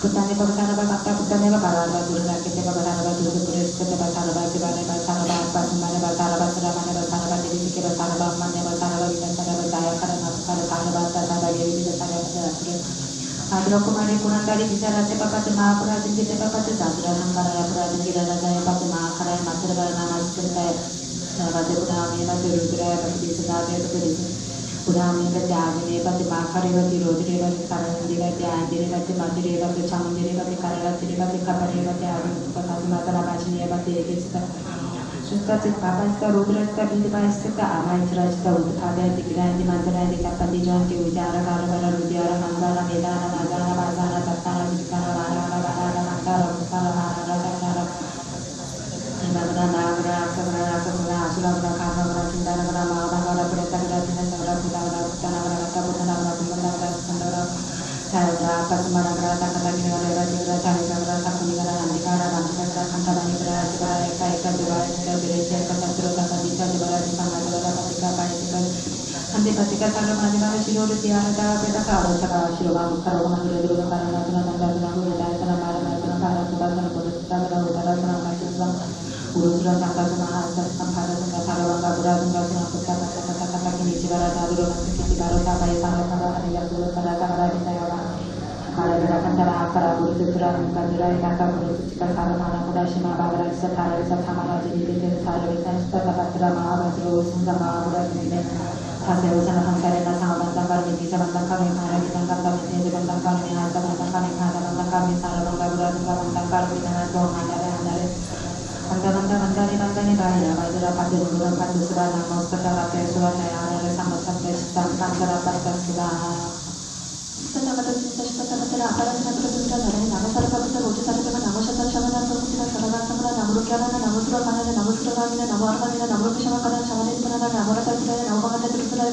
Putane Pavasana Bhakta Putane Bharava Durga Kete Bharava Durga Puris Kete Bharava Jivane Bharava Pasmane Bharava Saramane Bharava Devi Kete Bharava Mane Bharava Vidasara Jaya Karana Bharava Tata Devi Vidasara Adra Kumari Kunandari Visara Sepapati Mahapura Jinti Sepapati Sadra Sankara Pura Jinti Jaya Pati Mahakara Mathura Namaskara Sarvate Pudami Mati Rudra Pati Sadhe Pati Pudami Pati Agni Pati Mahakari Pati Rodri Pati Sarasandi Pati Andiri Pati Madiri Pati Chamundiri Pati Karasiri Pati Kapari Pati Agni Pati Matala Pachini Pati Ekista Suskati Papasta Rudrasta Bindipasta Amaisrasta Udhada Digrandi Mandarandi Kapati Janti Ujara Karavara Rudyara Mangala Medana Magana Mazana Tatana Vikara Varana Varana Mangala Musala Varana Ratara Nagara Nagara Sabra Sabra Asura Kavara Chindana Mahavara Purata Sabra Pudara Putana Putana Putana Sandara Sarada Pasmara Grata Katagina Rajura Tanigara Sakunigara Nandikara Nandikara Kantabanigara Sivara Eka Deva Vireche Katatra Katita Deva Sanagara Patika Patika Andi Patika Sagamana Shiro Tiara Peta Kara Saka Shirova Karama Dura Karana Nandana Dayana Marana Para Subana Purata Udara Sanakasam Urusra Sakasana Sampara Sangatara Bura Sangatana Putaka Kata Kini Jivara Dura Kiti Barata Paisana Kara Yagura Kara Ditayava Kara Kantara Akara Urusra Kadura Kaka Urusika Saramana Mudashima Babara Satara Satamara Jiri Sarvita Patra Mahavasro Sunda Mahavura Haseo Sanakara Samantakar Visa Bantakar Mara Vitanka Visi Bantakar Minata Bantakar Minata Bantakar Misara Babura Bantakar Vinana Handare Mandani Baya Bajara Patu Guru Patu Surana Moskata Rate Surataya Samasakya Sankara Pata Sudana Sata Pata Sita Pata Apara Satra Sutta Namasara Pata Roja Saraka Namasata Shamana Samutina Sarana Samana Namurukana Namusura Kana Namusura Kamina Navarmana Namurukshama Kana Shamana Namurata Navaka Tripura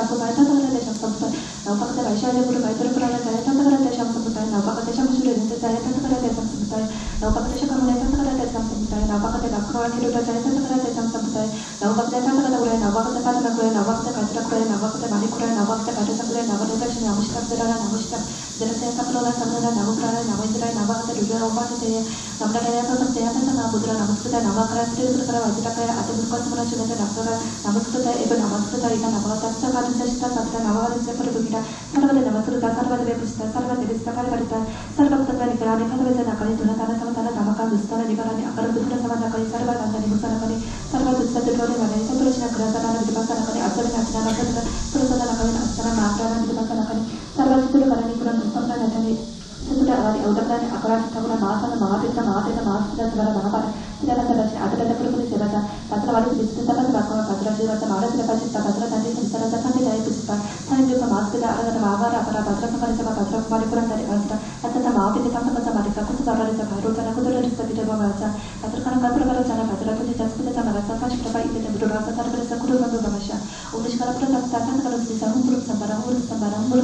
Akubaya Tatakarate Samsamputai Naupakate Vaishali Guru Vaitara Pranataya Tatakarate Samsamputai Naupakate Shamusuri Nintaya Tatakarate Samsamputai Naupakate Shakamune Tatakarate Samsamputai Naupakate Lakura Kirutaya Tatakarate Samsamputai Naupakate Tatakarate Naupakate Patanakure Naupakate Katrakure Naupakate Manikure Naupakate Katasakure Naupakate Dashi Namushtak Zerana Namushtak Zerasaya Sakrona Samana Namukara Namindra Naupakate Rudra Upakate Namdaya Sasamtaya Tasana Budra Namuskata Namakara Srikara Vajrakaya Atamukasamana Chunata Nakara Namaskata Eva Namaskata Ika Namata Sakata Sashita Satra Navara Separabhira Sarvada Namasruta Sarvada Vipista Sarvada Vistakara Varita Sarvakata Nikarani Katavata Nakari Tunatana Samatana Namaka Vistana Nikarani Akara Dutra Samanakari Sarvadantani Musanakari Sarvadutta Tutori Vani Saturashina Krasana Vipasanakari Asavina Asana Kasana Prasana Nakari Asana Makrana Vipasanakari Sarvatutu Karani Puran Samana Natani Sudah awal udakan akaran kita maafkan maafkan segala maafkan tidak ada perlu sebata patra wali bisnis dapat bakal patra sebata malas dapat cipta patra nanti secara dapat tidak itu cipta saya juga maaf tidak ada maafkan apa patra kemarin sama patra kemarin kurang dari asra atau maaf kita sama sama mereka pun sebarang dari baru karena aku sudah tidak membaca patra karena patra cara patra pun tidak sudah sama rasa pas berapa itu dan berdoa secara berasa kudu bantu baca untuk sekarang patra takkan kalau bisa umur sambarang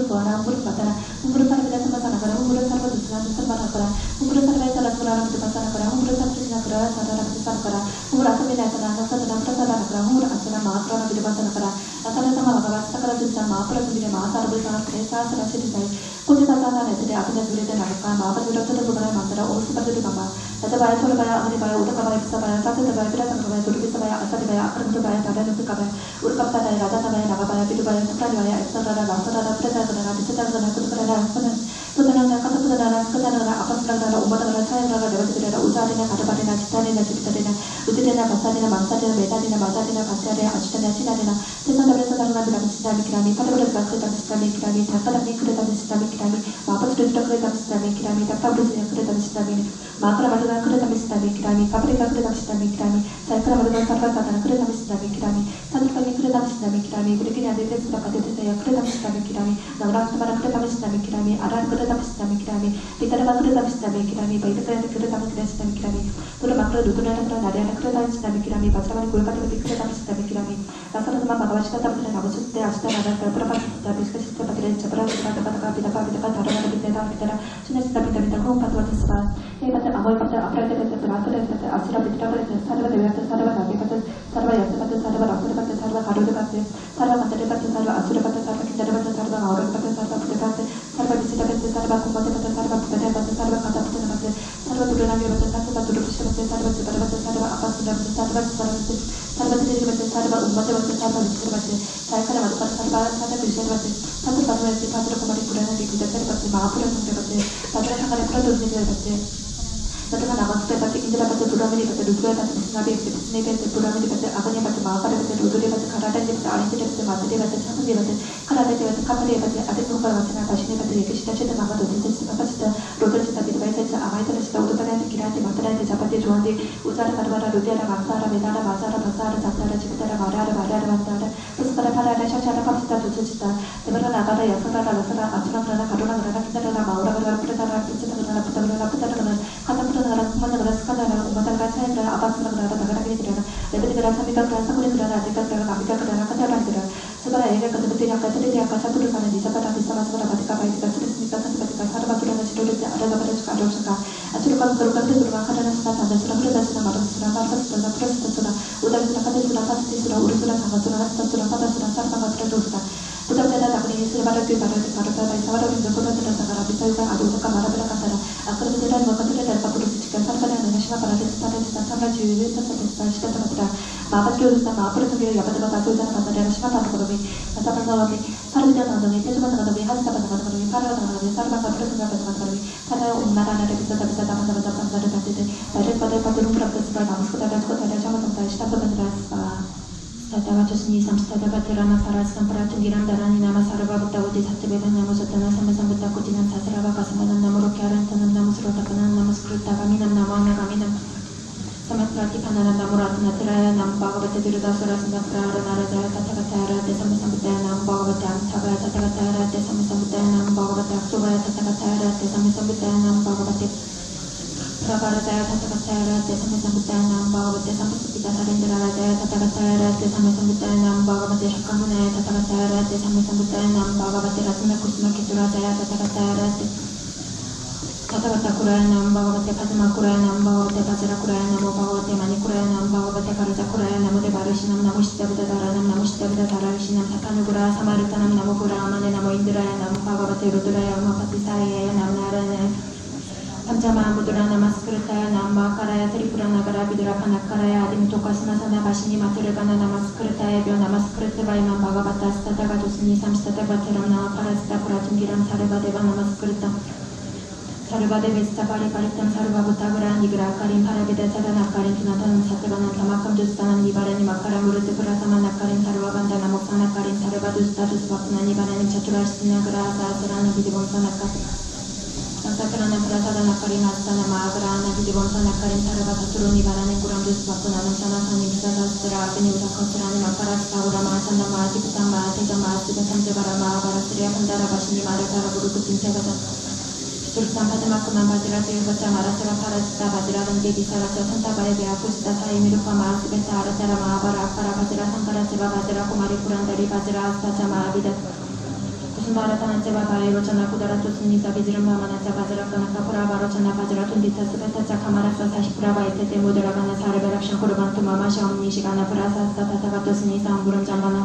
suara umur patara umur sampai tidak sama sama umur sampai Tuhan Sarvara umur sampai salah suara di pasar kara umur sampai sina kara saudara besar kara umur asal bina kara asal dalam perasaan kara umur asal maafkan di pasar kara asal sama kawan sakara juta maafkan di maafkan bersama kerja serasi di saya kunci tata itu dia akan jadi dan maafkan maafkan sudah sudah bukan mantra umur seperti itu kama atau bayar soal bayar agni bayar udah kama bisa bayar satu bayar tidak sama bayar tujuh bisa bayar asal bayar akar untuk bayar ada untuk kama udah kama tadi rata sama bayar naga bayar itu bayar sekarang bayar ekstra rata percaya dengan bisa dengan itu kerana Saudara kata saudara apa saudara umat saudara saya saudara dapat saudara usaha dengan ada pada cita dengan cita dengan uti dengan bahasa dengan bangsa dengan beta dengan bahasa dengan bahasa dengan acita dengan cita dengan saudara dalam cita mikirami pada kereta cita mikirami takkan ada kereta cita mikirami apa sudah kereta cita mikirami takkan bersedia kereta cita mikirami maka pada kereta cita mikirami kapan kereta cita mikirami saya kira pada saudara kata kereta cita mikirami satu kali kereta cita mikirami berikan ada sudah kata saya kereta cita mikirami namun pada kereta cita mikirami ada kereta cita mikirami kita dapat kereta cita mikirami baik kereta cita mikirami sudah makro dulu ada kereta cita mikirami pas kali gue kata kereta cita mikirami rasa sama bahwa kita tak bisa nabas sudah ada beberapa kita bisa kita pakai cara kita taruh kita sudah kita kau patut sebab ini pada awal pada apa kita terasa dan kita asal kita sarwa dewa sarwa lagi pada sarwa ya pada sarwa aku pada sarwa kado pada sarwa pada sarwa asal pada sarwa kita pada sarwa orang pada sarwa pada sarwa bisa pada sarwa kumpul pada sarwa pada sarwa kata pada sarwa tujuan lagi pada sarwa tujuan sarwa pada sarwa apa sudah sarwa sendiri pada sarwa umat pada sarwa pada saya kan ada pada sarwa bisa pada satu pada kemarin kurang di kita pada maafkan pada sangat produk pada Bagaimana nama supaya pasti kita dapat berdoa di pada dua pada nabi pada berdoa di pada apa yang pada maaf pada dua di pada karada di pada alih di pada mata di pada sama di pada karada di pada kapal di pada ada bukan macam apa sih pada yang kita cita nama itu kita apa kita roda kita di pada kita amai itu kita udah pada kira di mata di dapat di jual di usaha karada roda ada masa ada beda ada masa ada masa ada satu ada cerita ada masa ada terus pada ada cara apa kita tuh cerita sebenarnya apa ada yang sebenarnya ada asuran karena kadang kita ada mau orang kita kata negara sekarang umat negara saya adalah apa sebenarnya negara ini tidak ada negara sampai ke rasa kulit tidak ada negara kami ke negara kata tidak sebenarnya yang kebetulan yang kata dia kata satu dengan di sana tapi sama sama dapat kapai kita sudah sempat seperti kata satu sudah sudah ada gambar suka ada suka asal kalau berukan itu berukan karena sudah ada sudah sudah sudah malam sudah malam sudah udah sudah kata sudah pasti sudah urus sudah sangat sudah pada sudah sangat sudah Putar tidak tak ini sudah pada kita pada sama dengan putar tidak sangat bisa juga ada untuk kamar pada kata akan tidak bukan tidak dari kapur cikan sarkan yang nasional pada pada sama juri seperti kita tidak bapak juri sama apa itu ya pada bapak itu pada dari nasional pada kami kata pada kami sarkan tidak ada ini cuma dengan kami harus pada kami para kami sarkan pada sudah pada kami karena umar ada bisa taman pada rumah sesuai nama sudah ada sama sampai kita pada Tatawa Chusni Samstada Batirana Paras Kamparatin Giram Darani Nama Sarva Butawati Satyavedan Nama Sutana Samsambutta Kutinan Sasarava Kasamanan Namuru Kyaran Tanam Nama Surotakanan Nama Skruta Kaminam Nama Nagaminam Samasrati Pananan Namuratna Tiraya Nama Bhagavata Dirudasura Sambatra Narada Tatakatara Desama Sambutaya Nama Bhagavata Amtava Tatakatara Desama Sambutaya Nama Bhagavata Suvaya Tatakatara Desama Sambutaya Nama Bhagavata Prabharadaya Tathagathaya Te Samesambhutaya Nam Bhagavate Sampasapita Sarendraradaya Tathagathaya Te Samesambhutaya Nam Bhagavate Shakamunaya Tathagathaya Te Samesambhutaya Nam Bhagavate Rasuna Kusuma Kituradaya Tathagathaya Te Tathagata Kuraya Nam Bhagavate Padma Kuraya Nam Bhagavate Vajra Kuraya Namo Bhagavate Mani Kuraya Nam Bhagavate Karaja Kuraya Namo Devarishinam Namo Shitavadaranam Namo Shitavadarishinam Takanugura Samaritanam Namo Puramane Namo Indraya Namo Bhagavate Rudraya Umapatisaya Namo Narayana Panchamahamudra Namaskritaya Namakaraya Tripura Nagara Vidura Panakaraya Adimutokasmasana Vashini Maturagana Namaskritaya Vyo Namaskritaya Imam Bhagavata Statagatusni Samstatavateram Namaparasta Puratungiram Sarvadeva Namaskritam Sarvadeva Stapari Paritam Sarvabhutagra Nigra Karim Parabida Sadana Karim Tunatanam Satavanam Tamakam Dustanam Nibarani Makaram Murutu Puratamana Karim Sarvabanda Namoksana Karim Sarvadustatus Vapna Nibarani Chaturashtina Grasa Sarana Vidivamsana Karim Sakarana Prasadana Karina Sana Magrana Vidivamsana Karim Sarvata Nibarani Kuram Duspatana Sanasani Visastra Avenida Kotrani Makarasta Urama Sanda Mati Pitama Titama Sivasanjavarama Varasriya Kandara Vashini Marakara Gurukutin Sevata Tursan Padamakuman Bajirati Vacha Marasara Parasta Bajiravan Devi Sarasa Santa Baya Pusta Sai Mirupama Sibetara Tarama Varakara Bajira Sankara Seva Bajira Kumari Purandari Bajira Astachama Abida Kusumbaratana Seva Baya Rochana Kudaratu Sunita Vijiramana Bajira Kanaka Purava Rochana Bajira Tundita Sibeta Chakamarasa Sashpurava Itete Mudaragana Saraberakshan Kurbantu Mama Sham Nishigana Prasa Statavato Sunita Amburam Jambana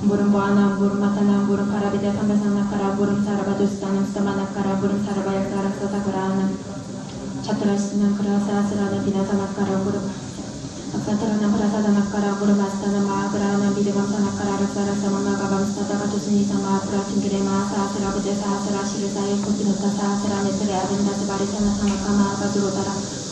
Burum Buana, Burum Matana, Burum Parabida Sambasana Kara, Burum Sarabadustan, Stamana Kara, Burum Sarabaya Kara, Satakarana, Chaturasana Krasa, Sarana Pinatana Kara, Burum Satarana Prasadana Kara, Burum Astana Magrana, Vidivamsana Kara, Sara Samana Gabam Statakatusini Sama, Pratingirema, Sasarabuja, Sasara, Shirisai, Kutinata, Sasara, Netere, Avinda, Baritana, Samakama, Kadurotara.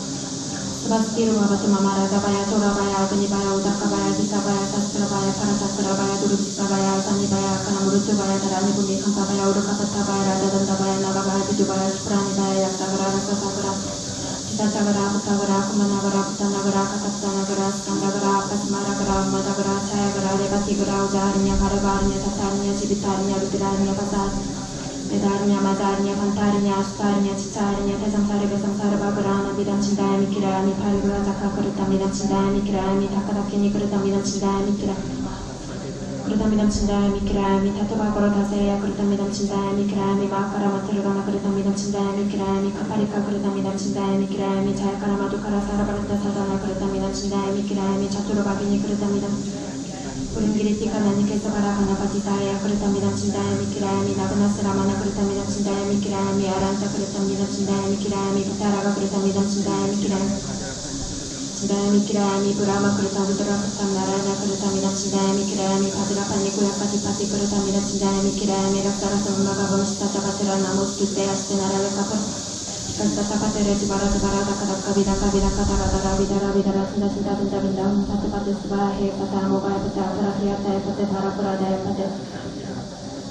Sebastiru Mabatu Mamara Gabaya Torabaya Ganibaya Udakabaya Disabaya Sastrabaya Parasastrabaya Durusabaya Sanibaya Kanamurutubaya Darani Bumi Kampabaya Urakapatabaya Dadandabaya Nagabaya Vidubaya Spranibaya Yaktagara Rasasagara Chitatagara Putagara Kumanagara Putanagara Kataptanagara Skandagara Kasmaragara Madagara Chayagara Rebatigara Udarinya Karabarinya Tatarinya Chibitarinya Rudirinya Pasad Vedarinya Madarinya Pantarinya Astarinya Chitarinya Tesamsari Besamsara Bagarana Vidam Chindaya Mikirami Parigura Zaka Kurita Midam Chindaya Mikirami Takadakini Kurita Midam Chindaya Mikirami Kurita Midam Chindaya Mikirami Tatuba Korota Seya Kurita Midam Chindaya Mikirami Makara Maturugana Kurita Midam Chindaya Mikirami Kaparika Kurita Midam Chindaya Mikirami Chayakara Madukara Sarabarata Sadana Kurita Midam Chindaya Mikirami Chaturubagini Kurita Midam Puringiriti Kanani Kesavara Kanapatitaya Kurita Midam Chindaya Mikirami Nagana Saramana Kurita Midam Chindaya Mikirami Aranta Kurita Midam Chindaya Mikirami Pitaraga Kurita Midam Chindaya Mikirami Chindaya Mikirami Purama Kurita Vidura Kutam Narayana Kurita Midam Chindaya Mikirami Padira Panikuya Patipati Kurita Midam Chindaya Mikirami Raksara Sammaga Vamshita Tapatira Namustute Astenara Kapar Kasapatera Tibarata Barata Kadaka Vidaka Taradara Vidara Vidara Sunda Sunda Vinda Vinda Satapati Svahe Pata Moga Pata Rahiata Pate Paraparada Pate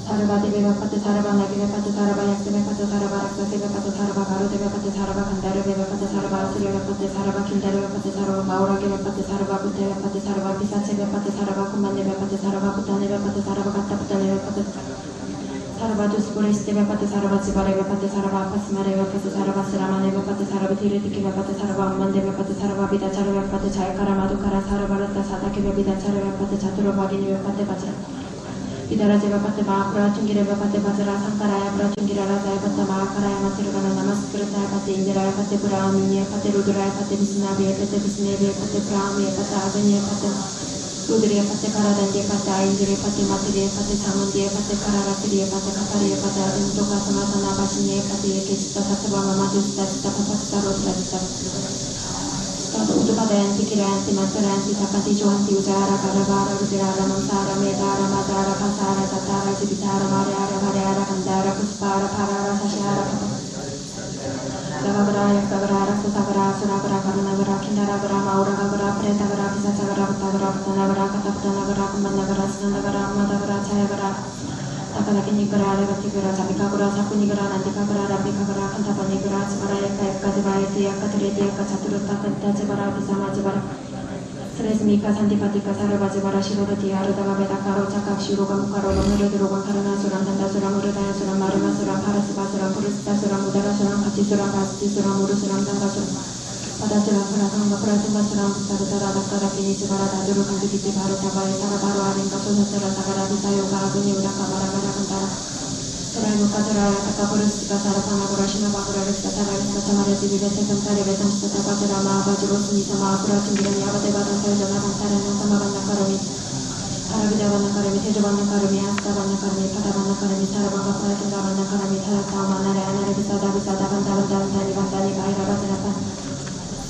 Sarvati Veva Pate Sarvana Viva Pate Sarva Yakte Pate Sarva Rakta Seva Pate Sarva Garu Deva Pate Sarva Kandara Veva Pate Sarva Asura Pate Sarva Kindara Pate Sarva Maura Geva Pate Sarva Pute Pate Sarva Pisacheva Pate Sarva Kumane Pate Sarva Putane Pate Sarva Kata Putane Pate Sarvadus Puristeva Pate Sarva Zibareva Pate Sarva Pasmareva Pate Sarva Siramaneva Pate Sarva Tiritikiva Pate Sarva Mandeva Pate Sarva Vidacharva Pate Chayakara Madukara Sarvarata Satakiva Vidacharva Pate Chaturabhagini Pate Vajra Vidarajeva Pate Mahapura Chungireva Pate Vajra Sankaraya Prachungira Razaya Pate Mahakaraya Matirvana Namaskritaya Pate Indiraya Pate Puramiya Pate Ruduraya Pate Visnavya Pate Visnevya Pate Pramiya Pate Aganya Pate Udriya Pate Karadandya Pate Aindriya Pate Matiriya Pate Samandiya Pate Kararatiriya Pate Katariya Pate Adintoka Samatana Vashiniya Pate Yekishita Sattva Mamadusita Sita Papasita Rotra Sita Udupadayanti Kirayanti Matarayanti Tapati Johanti Ujara Karavara Rudira Mansara Medara Madara Pasara Tatara Jibitara Mariara Variara Kandara Puspara Parara Sashara Davagara Yakavara Sutavara Suravara Karunavara Kindaravara Mauravara Pretavara Pisachavara Putavara Putanavara Kataptanavara Kumanavara Snandavara Madavara Chayavara Takalakinigara Revatigara Sabikagura Sakunigara Nandikagara Rabikagara Kantapanigara Chivaraya Kayaka Divayati Yakatriti Yakachaturutta Tajivara Pisama Jivara Sresmika Santipatika Sarabajivara Shirodati Aradava Vedakaro Chakak Shirogam Karolam Murudurogan Karanasuram Dandasuram Murudayasuram Marimasuram Parasivasuram Purusitasuram Udarasuram Pachisuram Pachisuram Murusuram Dandasuram Padasuram Purasanga Purasivasuram Sarutara Daktara Kinisivara Daduru Kandikiti Bharutavai Sarabharu Arim Kasusasara Sagara Visayo Karaguni Udaka Maragara Kantara Sarayuka Saraya Taka Purusika Sarasana Kurashina Bakura Rista Sarayuka Samara Sivile Sekam Sari Vesam Stata Patarama Bajuru Sunita Mahapura Chingirani Avate Batan Sarajana Sarana Samavana Karami Haravijavana Karami Tejavana Karami Astavana Karami Padavana Karami Saravanga Pratangavana Karami Taratama Narayana Visada Visada Vandava Dandani Vandani Kaira Vatanapa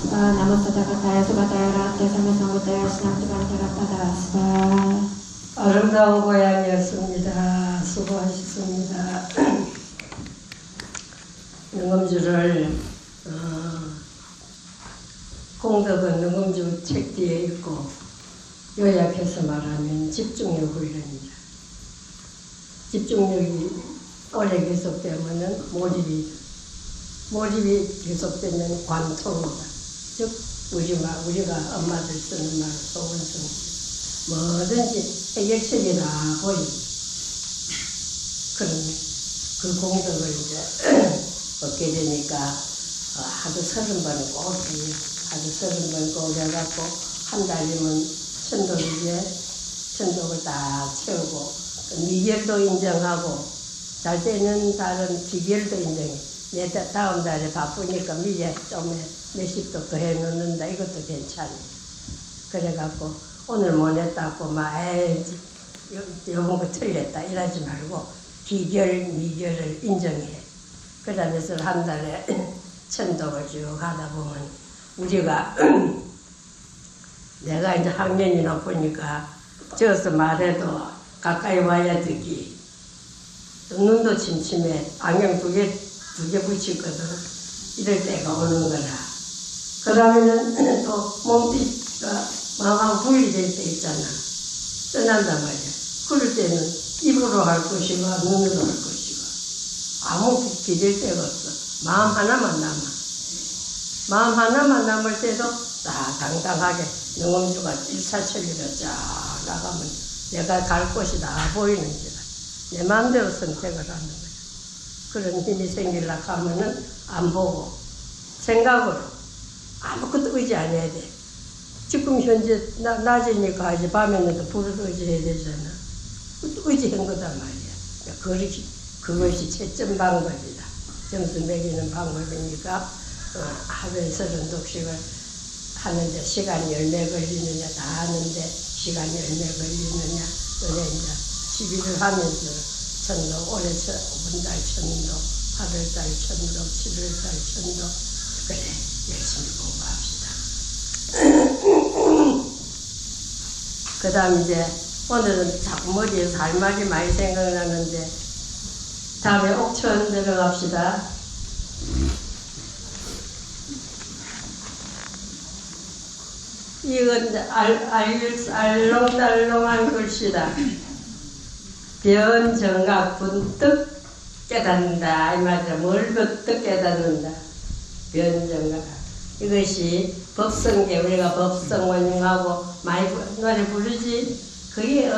Namastata Kataya Sugataya Ratya Samasamutaya Snamtivantara Padasva 아름다운 고향이었습니다. 수고하셨습니다. 능엄주를 공덕은 능엄주 책 뒤에 있고 요약해서 말하면 집중력 훈련이다. 집중력이 오래 계속되면 몰입이 계속되면 관통이다. 즉 우리가 엄마들 쓰는 말 소원성 뭐든지 해결책이 다 보이. 그런 그 공덕을 이제 얻게 되니까 하루 30번 꼭 해요. 하루 30번 꼭 해갖고 한 달이면 천독을 다 채우고 미결도 인정하고 잘 때는 다른 비결도 인정해. 내 다음 달에 바쁘니까 미래 좀 몇십도 더 해놓는다. 이것도 괜찮아. 그래갖고 오늘 못 했다고 막 요번 거 틀렸다 이러지 말고 기결, 미결을 인정해. 그러면서 한 달에 천독을 쭉 하다 보면 우리가 내가 이제 학년이 높으니까 저어서 말해도 가까이 와야 듣기. 눈도 침침해. 안경 두 개 붙이거든. 이럴 때가 오는 거라. 그러면은 또 몸띠가 마음 분리될 때 있잖아. 떠난단 말이야. 그럴 때는 입으로 할 것이고 눈으로 할 것이고 아무 기댈 데가 없어. 마음 하나만 남아. 마음 하나만 남을 때도 다 당당하게 능엄주가 1차철리로 쫙 나가면 내가 갈 곳이 다 보이는지라. 내 마음대로 선택을 하는 거야. 그런 힘이 생기려고 하면은 안 보고 생각으로 아무것도 의지 안 해야 돼. 지금 현재 낮이니까 하지 밤에는 불을 의지해야 되잖아. 의지한 거단 말이야. 그것이 채점 방법이다. 점수 매기는 방법이니까 하루에 30독씩을 하는데 시간이 얼마 걸리느냐 다 하는데 시간이 얼마 걸리느냐 그래 이제 11을 하면서 천독 올해 5분달 천독 8월달 천독 7월달 천독 그래 열심히 공부합시다. 그 다음 이제 오늘은 자꾸 머리에서 할 말이 많이 생각나는데 다음에 옥천 들어갑시다. 이건 알롱달롱한 글씨다. 변정각 분득 깨닫는다. 이 말이야. 뭘 번뜩 깨닫는다. 변정각. 이것이 법성계 우리가 법성 원흉하고 많이 노래 부르지. 그게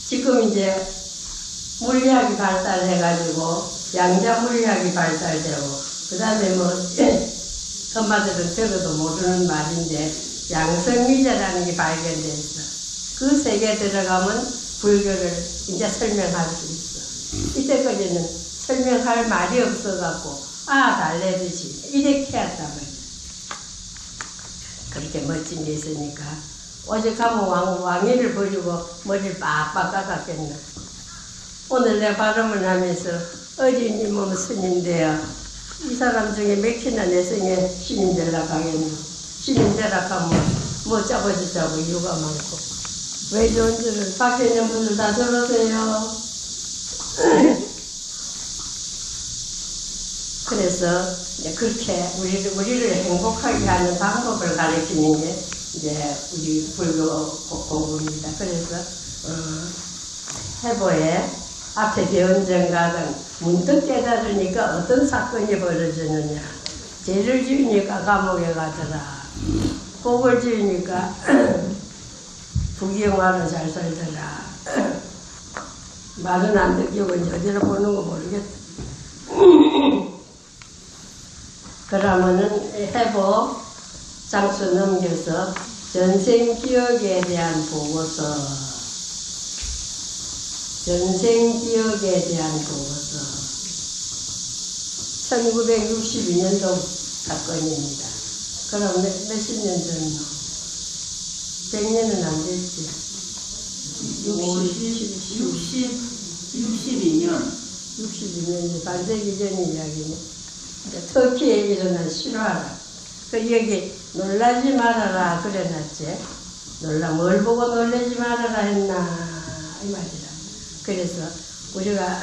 지금 이제 물리학이 발달해가지고 양자 물리학이 발달되고 그 다음에 뭐 엄마들은 들어도 모르는 말인데 양성미자라는 게 발견됐어. 그 세계에 들어가면 불교를 이제 설명할 수 있어. 이때까지는 설명할 말이 없어갖고 달래듯이 이렇게 한단 말이야. 그렇게 멋진 게 있으니까 어제 가면 왕위를 버리고 머리를 빡빡 깎았겠나. 오늘 내 발음을 하면서 어린이 몸 스님인데요. 이 사람 중에 몇 키나 내 생에 신인 되려고 하겠노. 신인 되려고 하면 뭐 잡아주자고 이유가 많고. 왜 좋은지를 밖에 있는 분들 다 들으세요. 그래서 이제 그렇게 우리를 행복하게 하는 방법을 가르치는 게 이제 우리 불교 공부입니다. 그래서 해보에 앞에 변정각은 문득 깨달으니까 어떤 사건이 벌어지느냐. 죄를 지으니까 감옥에 가더라. 복을 지으니까 부귀영화로 잘 살더라. 말은 안 듣기고 이제 어디로 보는 거 모르겠다. 그러면은 해보 장수 넘겨서 전생 기억에 대한 보고서. 전생 기억에 대한 보고서. 1962년도 사건입니다. 그럼 몇십 년 전이요? 100년은 안 됐지. 62년 반세기 전 이야기네. 터키에 일어난 실화라. 그 여기 놀라지 말아라 그래놨지. 뭘 보고 놀라지 말아라 했나 이 말이라. 그래서 우리가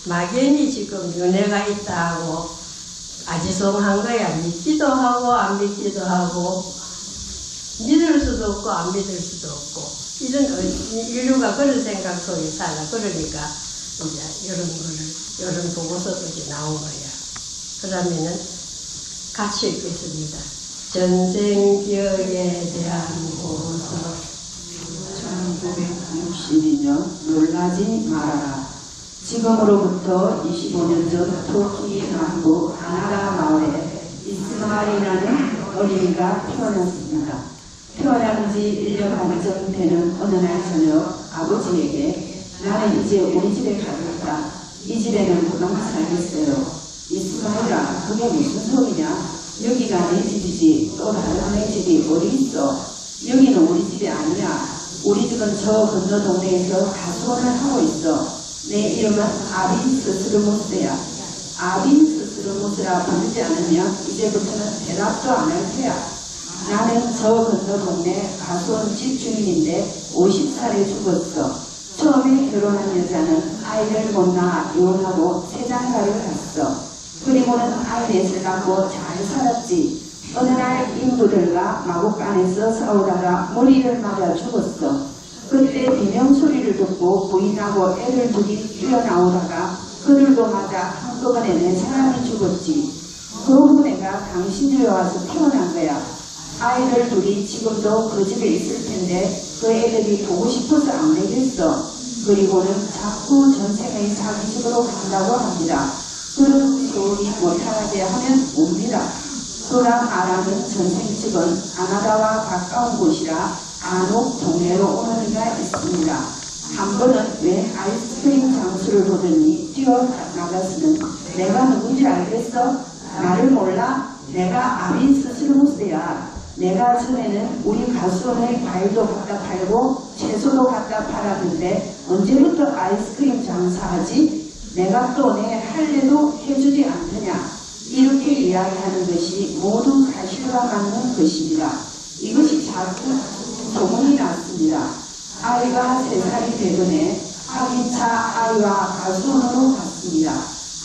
막연히 지금 윤회가 있다 하고 아지송한 거야. 믿기도 하고 안 믿기도 하고 믿을 수도 없고 안 믿을 수도 없고 이런 인류가 그런 생각 속에 살아. 그러니까 이제 이런 보고서들이 나온 거야. 그러면은 같이 읽겠습니다. 전생 기억에 대한 보고서. 1962년 놀라지 말아라. 지금으로부터 25년 전 터키 남부 아나라 마을에 이스마일이라는 어린이가 태어났습니다. 태어난 지 1년 반쯤 되는 어느 날 저녁 아버지에게 나는 이제 우리 집에 가겠다. 이 집에는 그만 살겠어요. 이스마일아, 그게 무슨 소리냐? 여기가 내 집이지 또 다른 내 집이 어디 있어? 여기는 우리 집이 아니야. 우리 집은 저 건너 동네에서 가수원을 하고 있어. 내 이름은 아빈 스스르무스야. 아빈 스스르무스라 부르지 않으면 이제부터는 대답도 안 할 테야. 나는 저 건너 동네 가수원 집 주인인데 50살에 죽었어. 처음에 결혼한 여자는 아이를 못 낳아 이혼하고 세장가를 갔어. 그리고는 아이 넷을 낳고 잘 살았지. 어느 날 인부들과 마곡간에서 싸우다가 머리를 맞아 죽었어. 그때 비명소리를 듣고 부인하고 애를 둘이 뛰어나오다가 그들도 맞아 한꺼번에 4사람이 죽었지. 그 후 내가 당신들에 와서 태어난 거야. 아이들 둘이 지금도 그 집에 있을 텐데 그 애들이 보고 싶어서 안 되겠어. 그리고는 자꾸 전생의 사기식으로 간다고 합니다. 그런 소리 못하게 하면 옵니다. 그랑 아라는 전생집은 아나다와 가까운 곳이라 안옥 동네로 오는 이가 있습니다. 한 번은 왜 아이스크림 장수를 보더니 뛰어나가서는 내가 누군지 알겠어? 나를 몰라? 내가 아빈 스스르무스야. 내가 전에는 우리 가수원에 과일도 갖다 팔고 채소도 갖다 팔았는데 언제부터 아이스크림 장사하지? 내가 또 내 할례도 해주지 않느냐? 이렇게 이야기하는 것이 모두 사실과 맞는 것입니다. 이것이 자꾸 소문이 났습니다. 아이가 3살이 되더니 확인차 아이와 가수원으로 갔습니다.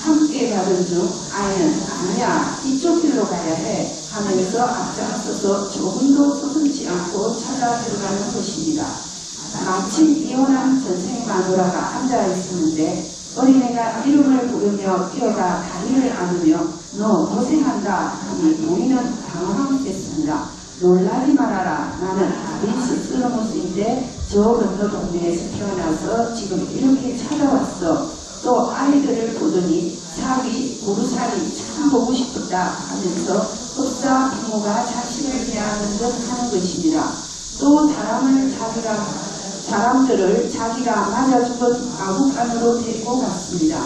함께 가던 중 아이는 아니야 이쪽 길로 가야 해 하면서 앞장서서 조금도 서슴지 않고 찾아 들어가는 것입니다. 마침 이혼한 전생 마누라가 앉아 있었는데 어린애가 이름을 부르며 뛰어가 다리를 안으며 너 고생한다 하니 부인은 당황했습니다. 놀라지 말아라. 나는 아빈 스스르무스인데 저 건너 동네에서 태어나서 지금 이렇게 찾아왔어. 또 아이들을 보더니 사위, 고루살이 참 보고 싶었다 하면서 흡사 부모가 자식을 대하는 듯 하는 것입니다. 또 사람들을 자기가 맞아 죽은 마국간으로 데리고 갔습니다.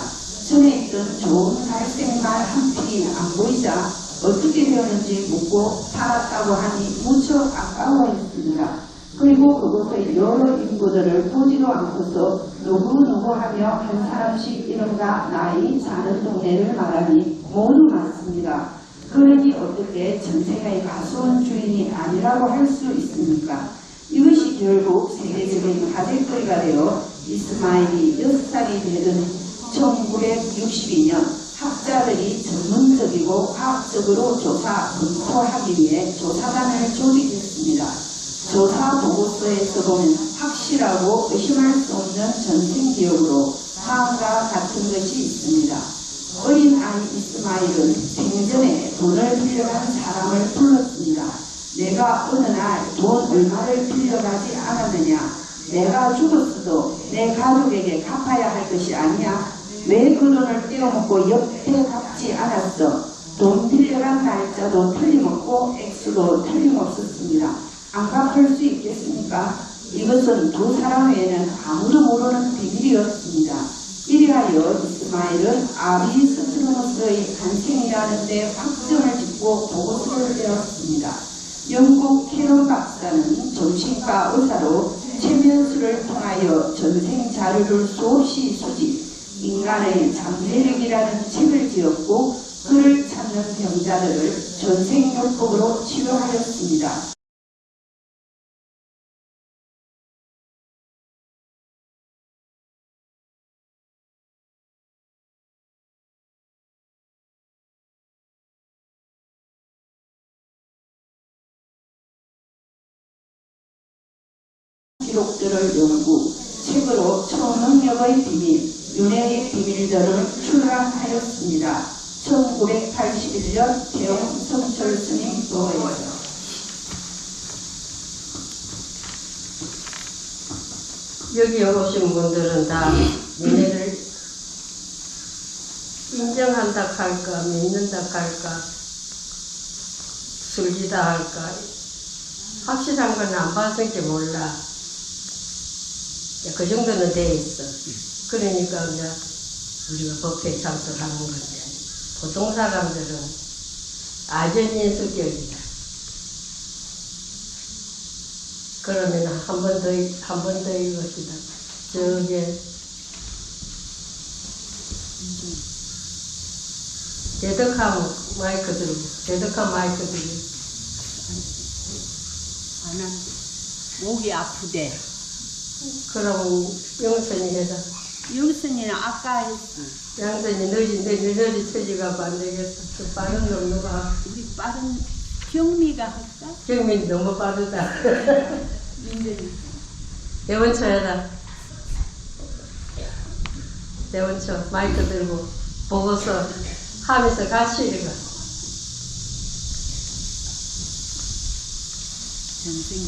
전에 있던 좋은 갈색 말 한 匹이 안 보이자 어떻게 되었는지 묻고 팔았다고 하니 무척 아까워했습니다. 그리고 그곳의 여러 인부들을 보지도 않고서 누구누구 하며 한 사람씩 이름과 나이 사는 동네를 말하니 모두 맞습니다. 그러니 어떻게 전생의 가수원 주인이 아니라고 할 수 있습니까? 이것이 결국 세계적인 화제거리가 되어 이스마일이 6살이 되던 1962년 학자들이 전문적이고 과학적으로 검토하기 위해 조사단을 조직했습니다. 조사 보고서에서 보면 확실하고 의심할 수 없는 전생 기억으로 다음과 같은 것이 있습니다. 어린 아이 이스마일은 생전에 돈을 빌려간 사람을 불렀습니다. 내가 어느 날 돈 얼마를 빌려가지 않았느냐? 내가 죽었어도 내 가족에게 갚아야 할 것이 아니야? 왜 그 돈을 떼어먹고 옆에 갚지 않았어? 돈 빌려간 날짜도 틀림없고 액수도 틀림없었습니다. 안 갚을 수 있겠습니까? 이것은 두 사람 외에는 아무도 모르는 비밀이었습니다. 이리하여 이스마일은 아비스스로서의 간생이라는 데 확정을 짓고 보고서를 내었습니다. 영국 캐런 박사는 정신과 의사로 최면수를 통하여 전생 자료를 수없이 수집, 인간의 잠재력이라는 책을 지었고 그를 찾는 병자들을 전생요법으로 치료하였습니다. 기록들을 연구, 책으로 초능력의 비밀, 윤회의 비밀들을 출간하였습니다. 1981년 대웅성철 스님 도에서 여기 오신 분들은 다 얘네를 인정한다 할까, 믿는다 할까, 술지다 할까, 확실한 건 안 봤으니까 몰라. 그 정도는 돼 있어. 그러니까 이제 우리가 법회에 참석하는 건데, 보통 사람들은 아전인수격이다. 그러면 한 번 더 이것이다. 저게 대덕한 마이크 들고, 대덕한 마이크 들고. 나는 목이 아프대. 그럼 영선이 해서. 영순이는 아까 했어. 양선이 너지 처지가 안 되겠어. 그 빠른 놈 누가. 우리 빠른 경미가 할까? 경민 너무 빠르다. 대원초 해라. 대원초 마이크 들고 보고서 하면서 같이 읽어.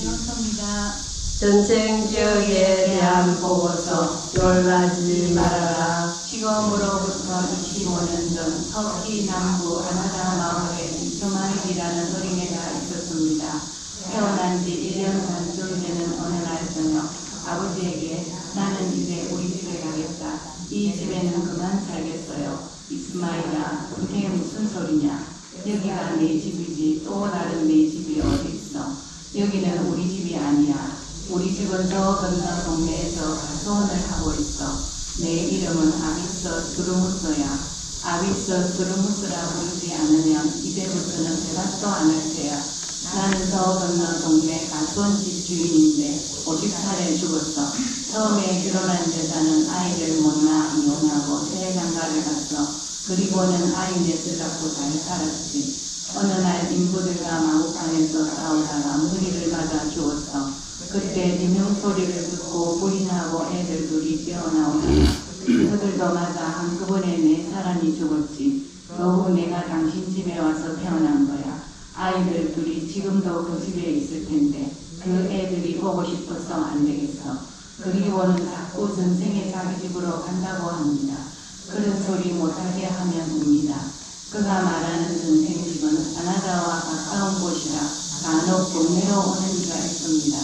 배웠습니다. 전생기억에 대한 보고서 놀라지 말아라. 지금으로부터 25년 전 터키 남부 아나다 마을에 이스마일이라는 어린애가 있었습니다. 태어난 지 1년 반쯤 되는 어느 날 저녁 아버지에게 나는 이제 우리 집에 가겠다. 이 집에는 그만 살겠어요. 이스마일아, 그게 무슨 소리냐? 여기가 내 집이지 또 다른 내 집이 어디 있어? 여기는 우리 집이 아니야. 우리 집은 저 건너 동네에서 가수원을 하고 있어. 내 이름은 아비서 스루무스야. 아비서 스루무스라 부르지 않으면 이제부터는 대답도 안 할 테야. 나는 저 건너 동네 가수원집 주인인데 50살에 죽었어. 처음에 결혼한 여자는 아이를 못 낳아 이혼하고 해외장가를 갔어. 그리고는 아이 넷을 갖고 잘 살았지. 어느 날 인부들과 마구간에서 싸우다가 머리를 맞아 죽었어. 그때 비명소리를 듣고 부인하고 애들 둘이 뛰어나오다가 그들도 맞아 한꺼번에 4사람이 죽었지. 겨우 내가 당신 집에 와서 태어난 거야. 아이들 둘이 지금도 그 집에 있을 텐데 그 애들이 보고 싶어서 안 되겠어. 그리고는 자꾸 전생에 자기 집으로 간다고 합니다. 그런 소리 못하게 하면 웁니다. 그가 말하는 전생집은 아나다와 가까운 곳이라 간혹 동네로 오는 이가 있습니다.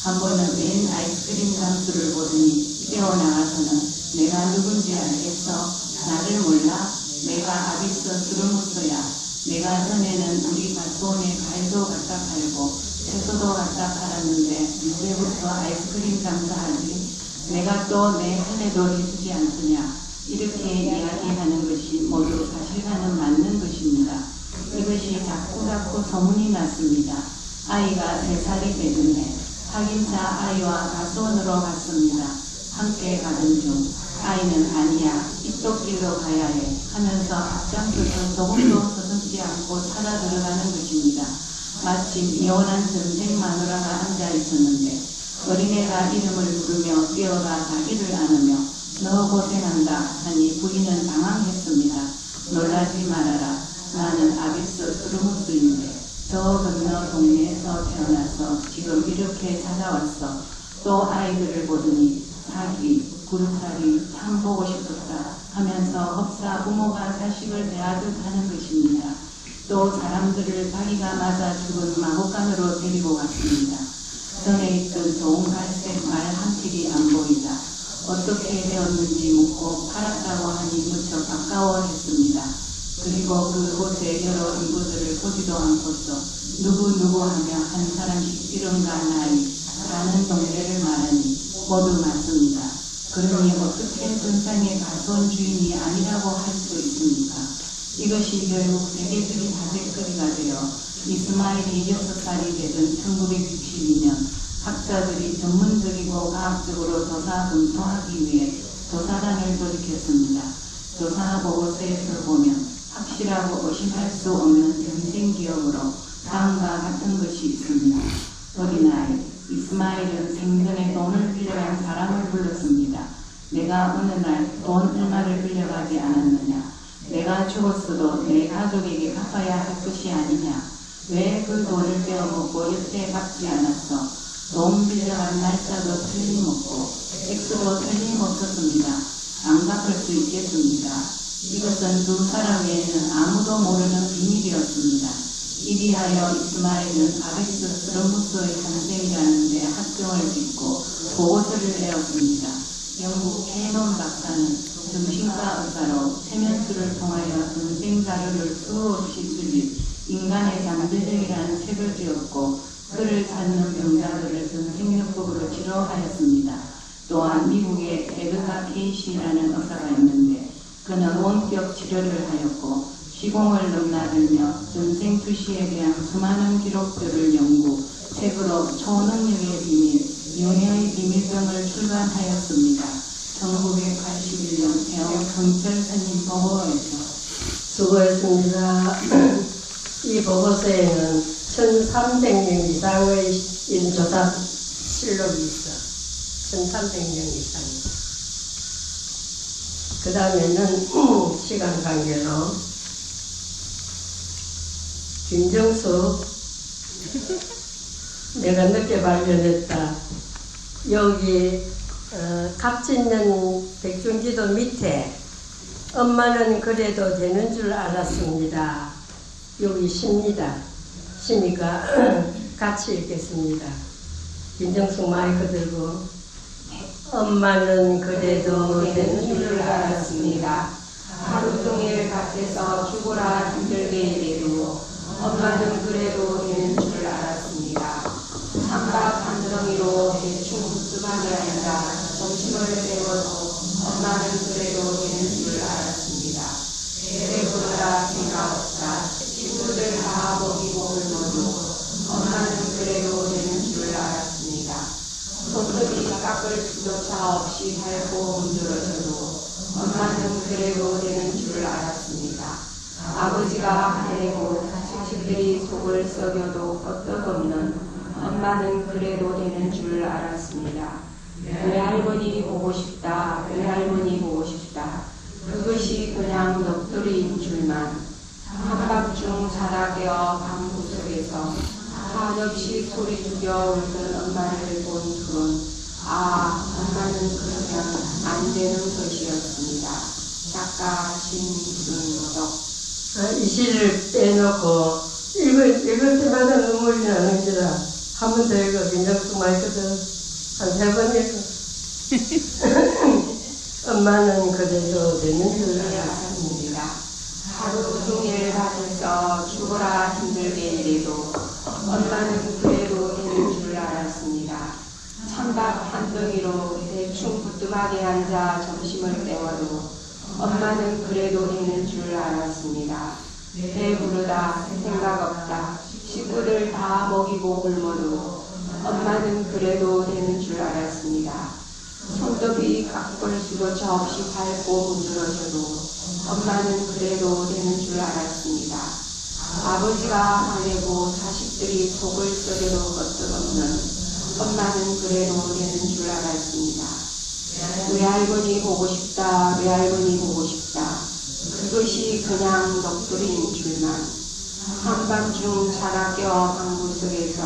한 번은 맨 아이스크림 장수를 보더니 뛰어나가서는 내가 누군지 알겠어? 나를 몰라? 내가 아비스 스루무스야. 내가 전에는 우리 가수원에 과일도 갖다 팔고 채소도 갖다 팔았는데 이제부터 아이스크림 장사하지. 내가 또 내 할애도 해주지 않느냐. 이렇게 이야기하는 것이 모두 사실과는 맞는 것입니다. 이것이 자꾸자꾸 소문이 났습니다. 아이가 3살이 되던 해 확인차 아이와 가수원으로 갔습니다. 함께 가던 중 아이는 아니야, 이쪽 길로 가야 해 하면서 앞장서서 조금도 서슴지 않고 찾아 들어가는 것입니다. 마침 이혼한 전생 마누라가 앉아 있었는데 어린애가 이름을 부르며 뛰어가 자기를 안으며 너 고생한다 하니 부인은 당황했습니다. 놀라지 말아라. 나는 아비스 스루무스인데 저 건너 동네에서 태어나서 지금 이렇게 찾아왔어. 또 아이들을 보더니 자기 구루살이 참 보고 싶었다 하면서 흡사 부모가 자식을 대하듯 하는 것입니다. 또 사람들을 자기가 맞아 죽은 마구간으로 데리고 갔습니다. 전에 있던 좋은 갈색 말 한 필이 안 보이다. 어떻게 되었는지 묻고 팔았다고 하니 무척 아까워했습니다. 그리고 그곳에 여러 인부들을 보지도 않고서 누구 하며 한 사람씩 이름과 나이, 사는 동네를 말하니 모두 맞습니다. 그러니 어떻게 전상의 가소한 주인이 아니라고 할 수 있습니까? 이것이 결국 세계적인 화제거리가 되어 이스마일이 6살이 되던 1962년 학자들이 전문적이고 과학적으로 조사 검토하기 위해 조사단을 돌이켰습니다. 조사 보고서에서 보면 확실하고 의심할 수 없는 전쟁 기억으로 다음과 같은 것이 있습니다. 어린아이, 이스마일은 생전에 돈을 빌려간 사람을 불렀습니다. 내가 어느 날 돈 얼마를 빌려가지 않았느냐? 내가 죽었어도 내 가족에게 갚아야 할 것이 아니냐? 왜 그 돈을 빼어먹고 여태 갚지 않았어? 돈 빌려간 날짜도 틀림없고 액수도 틀림없었습니다. 안 갚을 수 있겠습니다. 이것은 두 사람 외에는 아무도 모르는 비밀이었습니다. 이리하여 이스마일은 아비스 스루무스의 탄생이라는 데 학점을 짓고 보고서를 내었습니다. 영국 캐논 박사는 정신과 의사로 세면수를 통하여 전쟁 자료를 수없이 쓰기 인간의 잠재력이라는 책을 지었고 그를 찾는 병자들을 전생요법으로 치료하였습니다. 또한 미국에 에드가 케이시라는 의사가 있는데 그는 원격 치료를 하였고 시공을 넘나들며 전쟁 투시에 대한 수많은 기록들을 연구, 책으로 초능력의 비밀, 연애의 비밀병을 출간하였습니다. 1981년 대형 경찰 선임 보고에서 수고했습니다. 이 보고서에는 1300명 이상의 인조사 실록이 있어. 1300명 이상. 그 다음에는 시간 관계로 김정숙 내가 늦게 발견했다. 여기 갑진년 백중지도 밑에 엄마는 그래도 되는 줄 알았습니다. 여기 십니다. 시니까 같이 읽겠습니다. 김정숙 마이크 들고 엄마는 그래도 되는 줄 알았습니다. 하루 종일 밭에서 죽어라 힘들게 일해도 엄마는 그래도 되는 줄 알았습니다. 찬밥 한 덩이로 대충 습하게 앉아 점심을 때워도 엄마는 그래도 되는 줄 알았습니다. 배부르다 생각 없다. 친구들 다 먹이고 굶어도 엄마는 그래도 되는 줄 알았습니다. 손톱이 깎을 수조차 없이 밟고 문드러져도 엄마는 그래도 되는 줄 알았습니다. 아버지가 화내고 자식들이 속을 썩여도 끄떡없는 엄마는 그래도 되는 줄 알았습니다. 외할머니 보고 싶다, 외할머니 보고 싶다. 그것이 그냥 넋두리인 줄만. 한밤중 자다 깨어 방구석에서 한없이 소리 죽여 울던 엄마를 본 둘은 엄마는 그러면 안 되는 것이었습니다. 작가 신순덕. 이 시를 빼놓고 읽을 때마다 눈물이 나는지라 한 번 더 읽어. 김정숙 마이크도 한 3번 읽어. 엄마는 그래도 되는 줄 알았습니다. 하루 종일 밭에서 죽어라 힘들게 일해도 엄마는 그래도 되는 줄 알았습니다. 찬밥 한 덩이로 대충 부뚜하게 앉아 점심을 때워도 엄마는 그래도 되는 줄 알았습니다. 배부르다 생각 없다. 식구들 다 먹이고 굶어도 엄마는 그래도 되는 줄 알았습니다. 손톱이 깎을 수조차 없이 밟고 문드러져도 엄마는 그래도 되는 줄 알았습니다. 아버지가 화내고 자식들이 속을 썩여도 끄떡없는 엄마는 그래도 되는 줄 알았습니다. 외할머니 보고 싶다, 외할머니 보고 싶다. 그것이 그냥 넋두리인 줄만 한밤중 자다 깨어 방구 속에서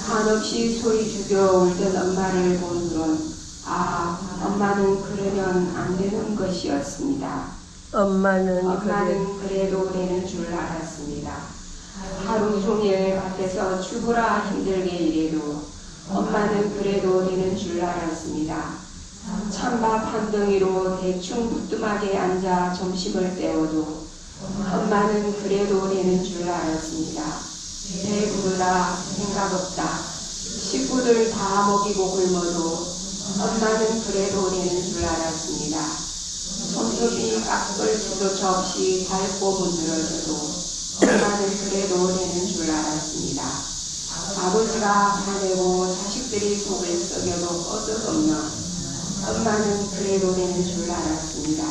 한없이 소리 죽여 울던 엄마를 본 후론 아, 엄마는 그러면 안 되는 것이었습니다. 엄마는 그래도 되는 줄 알았습니다. 하루 종일 밭에서 죽으라 힘들게 일해도 엄마는 그래도 되는 줄 알았습니다. 찬밥 한 덩이로 대충 부뚜막에 앉아 점심을 때워도 엄마는 그래도 되는 줄 알았습니다. 배부르다 생각 없다 식구들 다 먹이고 굶어도 엄마는 그래도 되는 줄 알았습니다. 손톱이 깎을지도 없이 닳고 문드러져도 엄마는 그래도 되는 줄 알았습니다. 아버지가 화내고 자식들이 속을 썩여도 어떡없나 엄마는 그래도 되는 줄 알았습니다.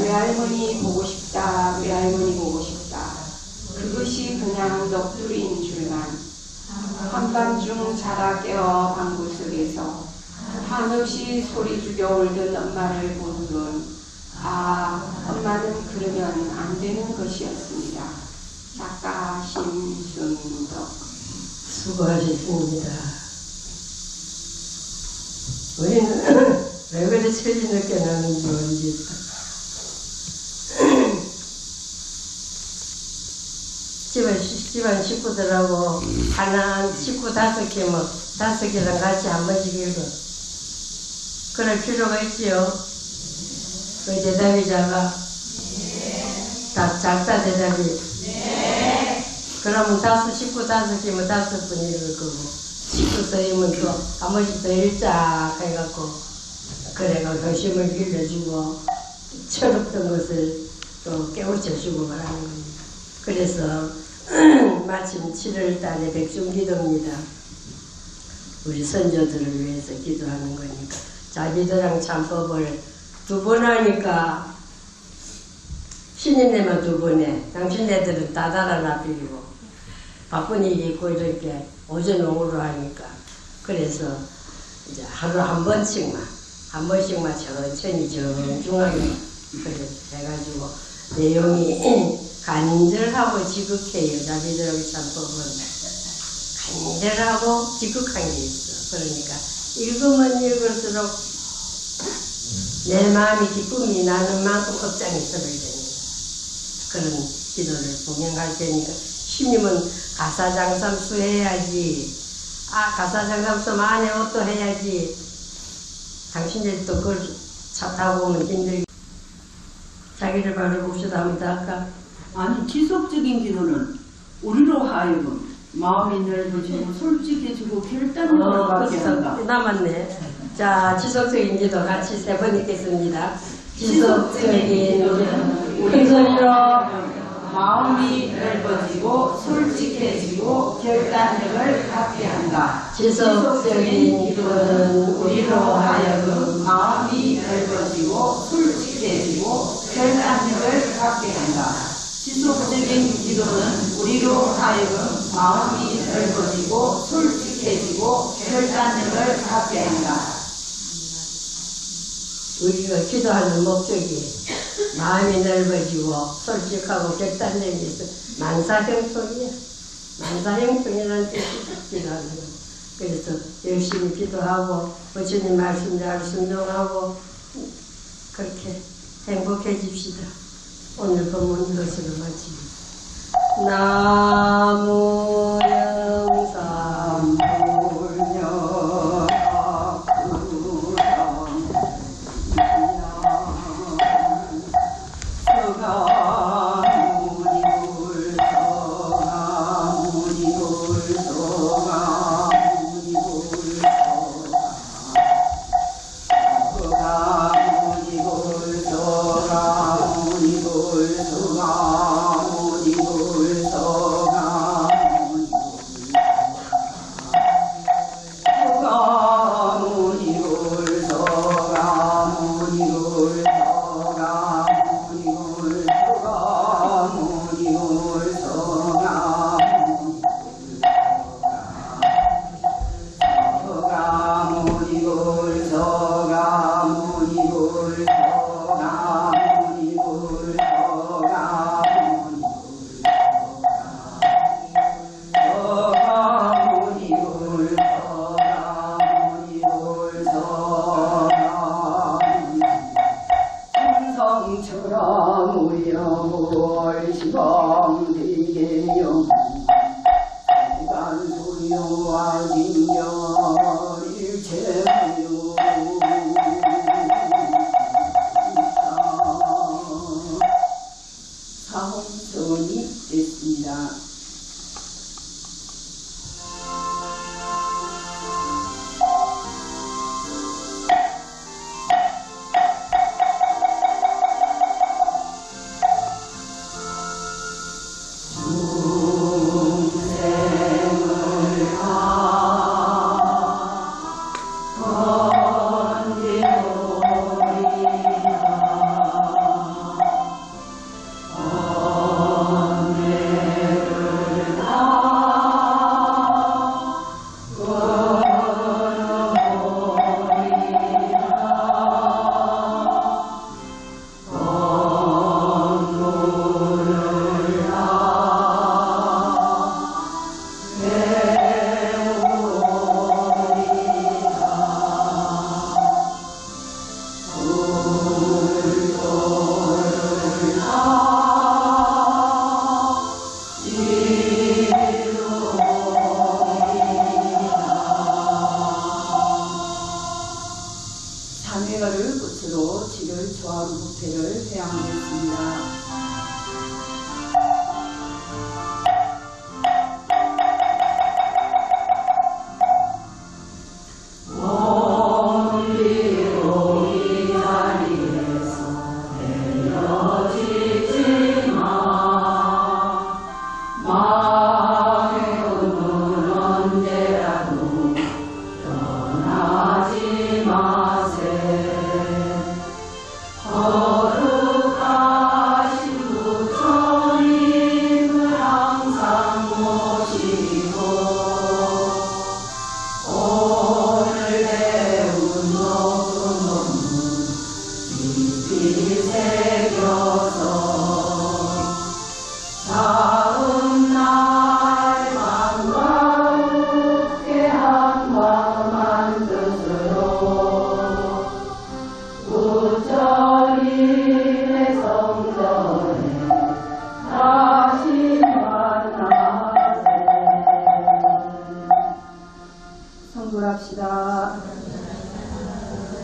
외할머니 보고 싶다 외할머니 보고 싶다 그것이 그냥 넋두리인 줄만 한밤중 자다 깨어 방구 속에서 한없이 소리 죽여 울던 엄마를 본 후론 아 엄마는 그러면 안 되는 것이었습니다. 작가 심순덕. 수고하셨습니다. 우리는 왜 그리 철이 늦게 나는지 모르겠다. 집안 식구들하고 하나 식구 5개면 5개랑 같이 한 번씩 읽어. 그럴 필요가 있지요. 왜 대답이 작아? 다 작다 대답이. 그러면 식구 5개면 5번 읽을 거고 식구 쓰이면 또 한 번씩 더 읽자 해갖고 그래가 도심을 길러주고 철없던 것을 또 깨우쳐주고 말하는 겁니다. 그래서 마침 7월 달에 백중기도입니다. 우리 선조들을 위해서 기도하는 거니까 자기들랑 참법을 2번 하니까 신인네만 2번 해. 당신네들은 다 달아놔버리고 바쁜 일이 있고 이렇게 오전 오후로 하니까 그래서 이제 하루 한 번씩만 천천히 정중하게 그래 해가지고 내용이 간절하고 지극해요. 자기들하고 참법은 간절하고 지극한 게 있어. 그러니까 읽으면 읽을수록 내 마음이 기쁨이 나는 만큼 업장이 서를 됩니다. 그런 기도를 봉행할 테니까 신님은 가사장삼수 해야지. 가사장삼수 만에 옷도 해야지. 당신들도 그걸 차 타고 오면 힘들게. 자기를 바로 봅시다. 합니다. 아까 아니 지속적인 기도는 우리로 하여금 마음이 넓어지고 솔직해지고 결단력을 갖게 한다. 남았네. 자, 지속적인 기도 같이 3번 읽겠습니다. 지속적인 기도는 우리 소리로 마음이 넓어지고 솔직해지고 결단력을 갖게 한다. 지속적인 기도는 우리로 하여금 마음이 넓어지고 솔직해지고 결단력을 갖게 한다. 지속적인 기도는 우리로 하여금 마음이 넓어지고 솔직해지고 결단력을 갖게 한다. 우리가 기도하는 목적이 마음이 넓어지고 솔직하고 결단력이 있어 만사형통이야. 만사형통이라는 뜻이 기도하는 거. 그래서 열심히 기도하고 부처님 말씀 잘 순종하고 그렇게 행복해집시다. 오늘 본문 이것으로 마칩니다. 나무